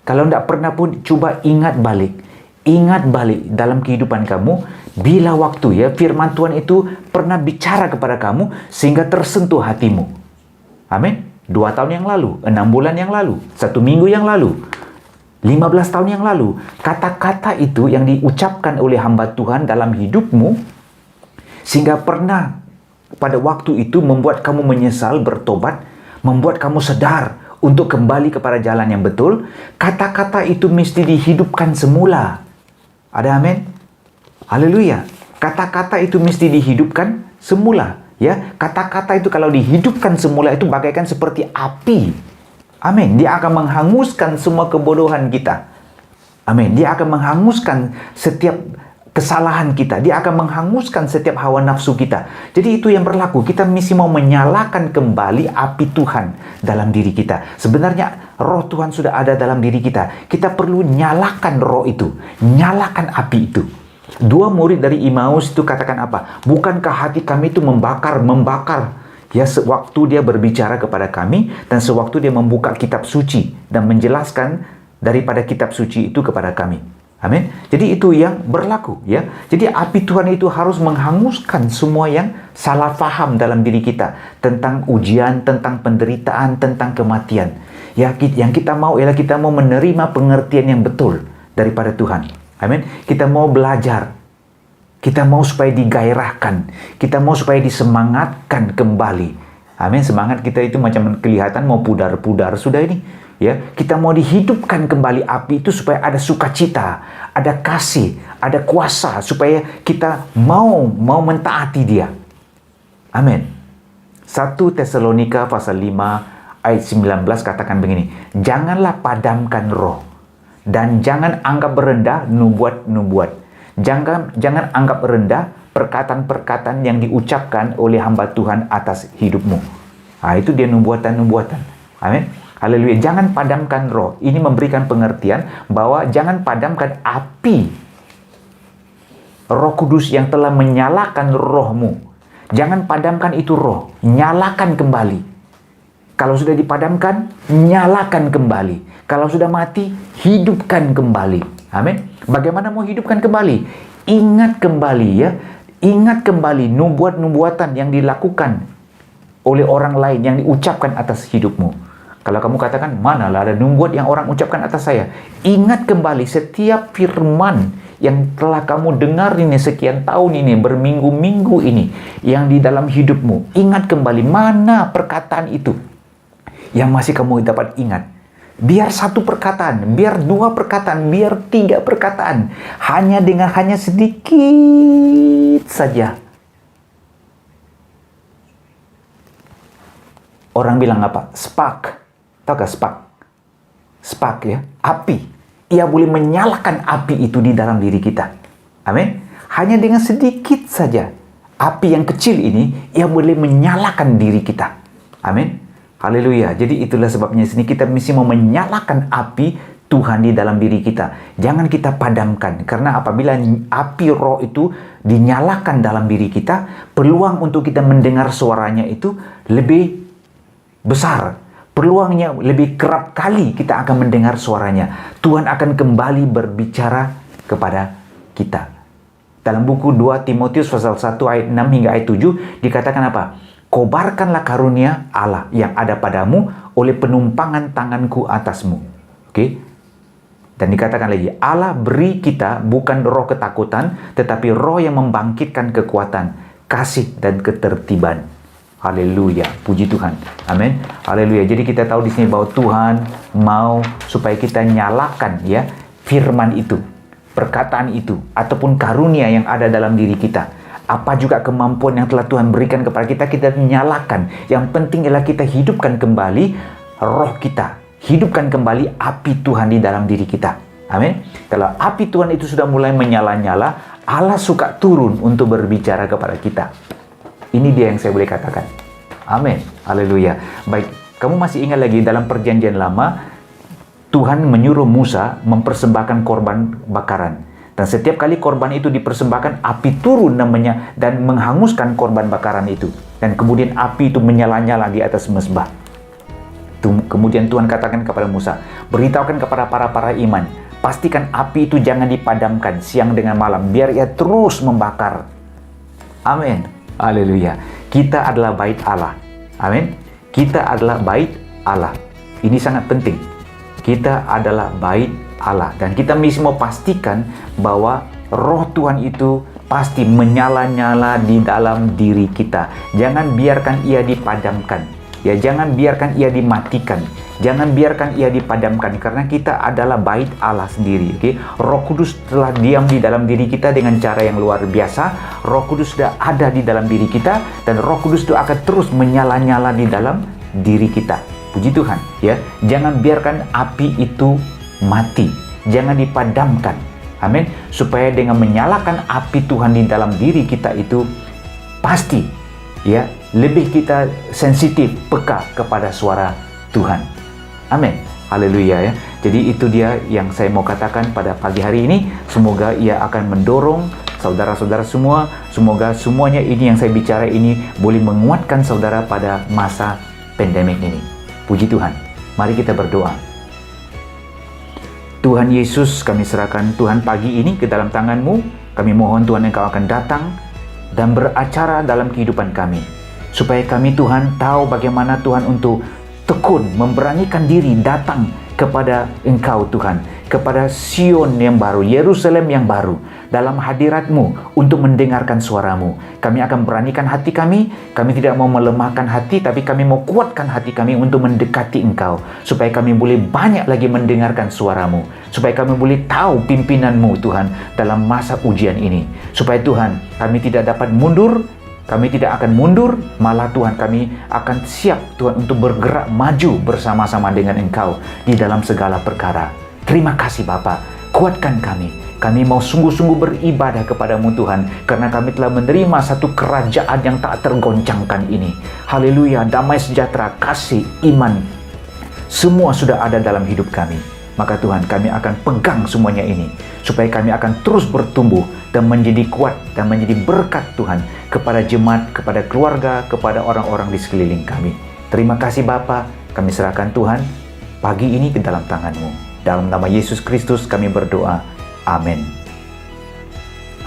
kalau tidak pernah pun, coba ingat balik. Ingat balik dalam kehidupan kamu, bila waktu ya firman Tuhan itu pernah bicara kepada kamu sehingga tersentuh hatimu. Amin. 2 tahun yang lalu, 6 bulan yang lalu, 1 minggu yang lalu, 15 tahun yang lalu, kata-kata itu yang diucapkan oleh hamba Tuhan dalam hidupmu sehingga pernah pada waktu itu membuat kamu menyesal, bertobat, membuat kamu sadar untuk kembali kepada jalan yang betul. Kata-kata itu mesti dihidupkan semula. Ada amin? Haleluya. Kata-kata itu mesti dihidupkan semula. Ya, kata-kata itu kalau dihidupkan semula itu bagaikan seperti api. Amin. Dia akan menghanguskan semua kebodohan kita. Amin. Dia akan menghanguskan setiap kesalahan kita. Dia akan menghanguskan setiap hawa nafsu kita. Jadi itu yang berlaku. Kita mesti mau menyalakan kembali api Tuhan dalam diri kita. Sebenarnya roh Tuhan sudah ada dalam diri kita. Kita perlu nyalakan roh itu. Nyalakan api itu. 2 murid dari Imaus itu katakan apa? Bukankah hati kami itu membakar. Ya, sewaktu dia berbicara kepada kami dan sewaktu dia membuka kitab suci dan menjelaskan daripada kitab suci itu kepada kami. Amin. Jadi itu yang berlaku ya. Jadi api Tuhan itu harus menghanguskan semua yang salah faham dalam diri kita tentang ujian, tentang penderitaan, tentang kematian. Ya, yang kita mau ialah kita mau menerima pengertian yang betul daripada Tuhan. Amin. Kita mau belajar. Kita mau supaya digairahkan. Kita mau supaya disemangatkan kembali. Amin. Semangat kita itu macam kelihatan mau pudar-pudar sudah ini. Ya, kita mau dihidupkan kembali api itu supaya ada sukacita, ada kasih, ada kuasa supaya kita mau mentaati Dia. Amin. 1 Tesalonika pasal 5 ayat 19 katakan begini, janganlah padamkan roh dan jangan anggap rendah nubuat-nubuat. Jangan anggap rendah perkataan-perkataan yang diucapkan oleh hamba Tuhan atas hidupmu. Itu dia nubuatan-nubuatan. Amin. Haleluya. Jangan padamkan roh. Ini memberikan pengertian bahwa jangan padamkan api Roh Kudus yang telah menyalakan rohmu. Jangan padamkan itu roh. Nyalakan kembali. Kalau sudah dipadamkan, nyalakan kembali. Kalau sudah mati, hidupkan kembali. Amin. Bagaimana mau hidupkan kembali? Ingat kembali ya. Ingat kembali nubuat-nubuatan yang dilakukan oleh orang lain yang diucapkan atas hidupmu. Kalau kamu katakan, manalah ada nubuat yang orang ucapkan atas saya. Ingat kembali setiap firman yang telah kamu dengar ini sekian tahun ini, berminggu-minggu ini, yang di dalam hidupmu. Ingat kembali mana perkataan itu yang masih kamu dapat ingat. Biar 1 perkataan, biar 2 perkataan, biar 3 perkataan. Hanya sedikit saja. Orang bilang apa? Spark. Tahu gak spark? Spark ya, api. Ia boleh menyalakan api itu di dalam diri kita. Amin. Hanya dengan sedikit saja api yang kecil ini, ia boleh menyalakan diri kita. Amin. Haleluya. Jadi itulah sebabnya sini kita mesti mau menyalakan api Tuhan di dalam diri kita. Jangan kita padamkan. Karena apabila api roh itu dinyalakan dalam diri kita, peluang untuk kita mendengar suaranya itu lebih besar. Peluangnya lebih kerap kali kita akan mendengar suaranya. Tuhan akan kembali berbicara kepada kita. Dalam buku 2 Timotius pasal 1 ayat 6 hingga ayat 7 dikatakan apa? Kobarkanlah karunia Allah yang ada padamu oleh penumpangan tanganku atasmu. Oke? Dan dikatakan lagi, Allah beri kita bukan roh ketakutan, tetapi roh yang membangkitkan kekuatan, kasih dan ketertiban. Haleluya, puji Tuhan. Amin. Haleluya. Jadi kita tahu di sini bahwa Tuhan mau supaya kita nyalakan ya firman itu, perkataan itu ataupun karunia yang ada dalam diri kita. Apa juga kemampuan yang telah Tuhan berikan kepada kita, kita nyalakan. Yang penting ialah kita hidupkan kembali roh kita. Hidupkan kembali api Tuhan di dalam diri kita. Amin. Kalau api Tuhan itu sudah mulai menyala-nyala, Allah suka turun untuk berbicara kepada kita. Ini dia yang saya boleh katakan. Amin. Haleluya. Baik, kamu masih ingat lagi dalam perjanjian lama, Tuhan menyuruh Musa mempersembahkan korban bakaran. Dan setiap kali korban itu dipersembahkan, api turun namanya dan menghanguskan korban bakaran itu. Dan kemudian api itu menyala-nyala di atas mezbah. Kemudian Tuhan katakan kepada Musa, beritahukan kepada para iman, pastikan api itu jangan dipadamkan siang dengan malam, biar ia terus membakar. Amin. Haleluya. Kita adalah bait Allah. Amin. Kita adalah bait Allah. Ini sangat penting. Kita adalah bait Allah. Dan kita mesti mau pastikan bahwa roh Tuhan itu pasti menyala-nyala di dalam diri kita. Jangan biarkan ia dipadamkan. Ya, jangan biarkan ia dimatikan. Jangan biarkan ia dipadamkan, karena kita adalah bait Allah sendiri. Okay? Roh Kudus telah diam di dalam diri kita dengan cara yang luar biasa. Roh Kudus sudah ada di dalam diri kita, dan Roh Kudus itu akan terus menyala-nyala di dalam diri kita. Puji Tuhan, ya. Jangan biarkan api itu mati. Jangan dipadamkan. Amin. Supaya dengan menyalakan api Tuhan di dalam diri kita itu pasti, ya, lebih kita sensitif, peka kepada suara Tuhan. Amin. Haleluya, ya. Jadi itu dia yang saya mau katakan pada pagi hari ini. Semoga ia akan mendorong saudara-saudara semua. Semoga semuanya ini yang saya bicara ini boleh menguatkan saudara pada masa pandemik ini. Puji Tuhan. Mari kita berdoa. Tuhan Yesus, kami serahkan Tuhan pagi ini ke dalam tangan-Mu. Kami mohon Tuhan Engkau akan datang dan beracara dalam kehidupan kami. Supaya kami Tuhan tahu bagaimana Tuhan untuk tekun, memberanikan diri datang kepada Engkau Tuhan, kepada Sion yang baru, Yerusalem yang baru, dalam hadirat-Mu untuk mendengarkan suara-Mu. Kami akan beranikan hati kami tidak mau melemahkan hati, tapi kami mau kuatkan hati kami untuk mendekati Engkau, supaya kami boleh banyak lagi mendengarkan suara-Mu, supaya kami boleh tahu pimpinan-Mu Tuhan dalam masa ujian ini, supaya Tuhan kami tidak dapat mundur. Kami tidak akan mundur, malah Tuhan kami akan siap Tuhan untuk bergerak maju bersama-sama dengan Engkau di dalam segala perkara. Terima kasih Bapa, kuatkan kami. Kami mau sungguh-sungguh beribadah kepadamu Tuhan, karena kami telah menerima satu kerajaan yang tak tergoncangkan ini. Haleluya, damai sejahtera, kasih, iman, semua sudah ada dalam hidup kami. Maka Tuhan kami akan pegang semuanya ini, supaya kami akan terus bertumbuh dan menjadi kuat dan menjadi berkat Tuhan kepada jemaat, kepada keluarga, kepada orang-orang di sekeliling kami. Terima kasih Bapa, kami serahkan Tuhan pagi ini ke dalam tangan-Mu. Dalam nama Yesus Kristus kami berdoa. Amin.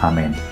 Amin.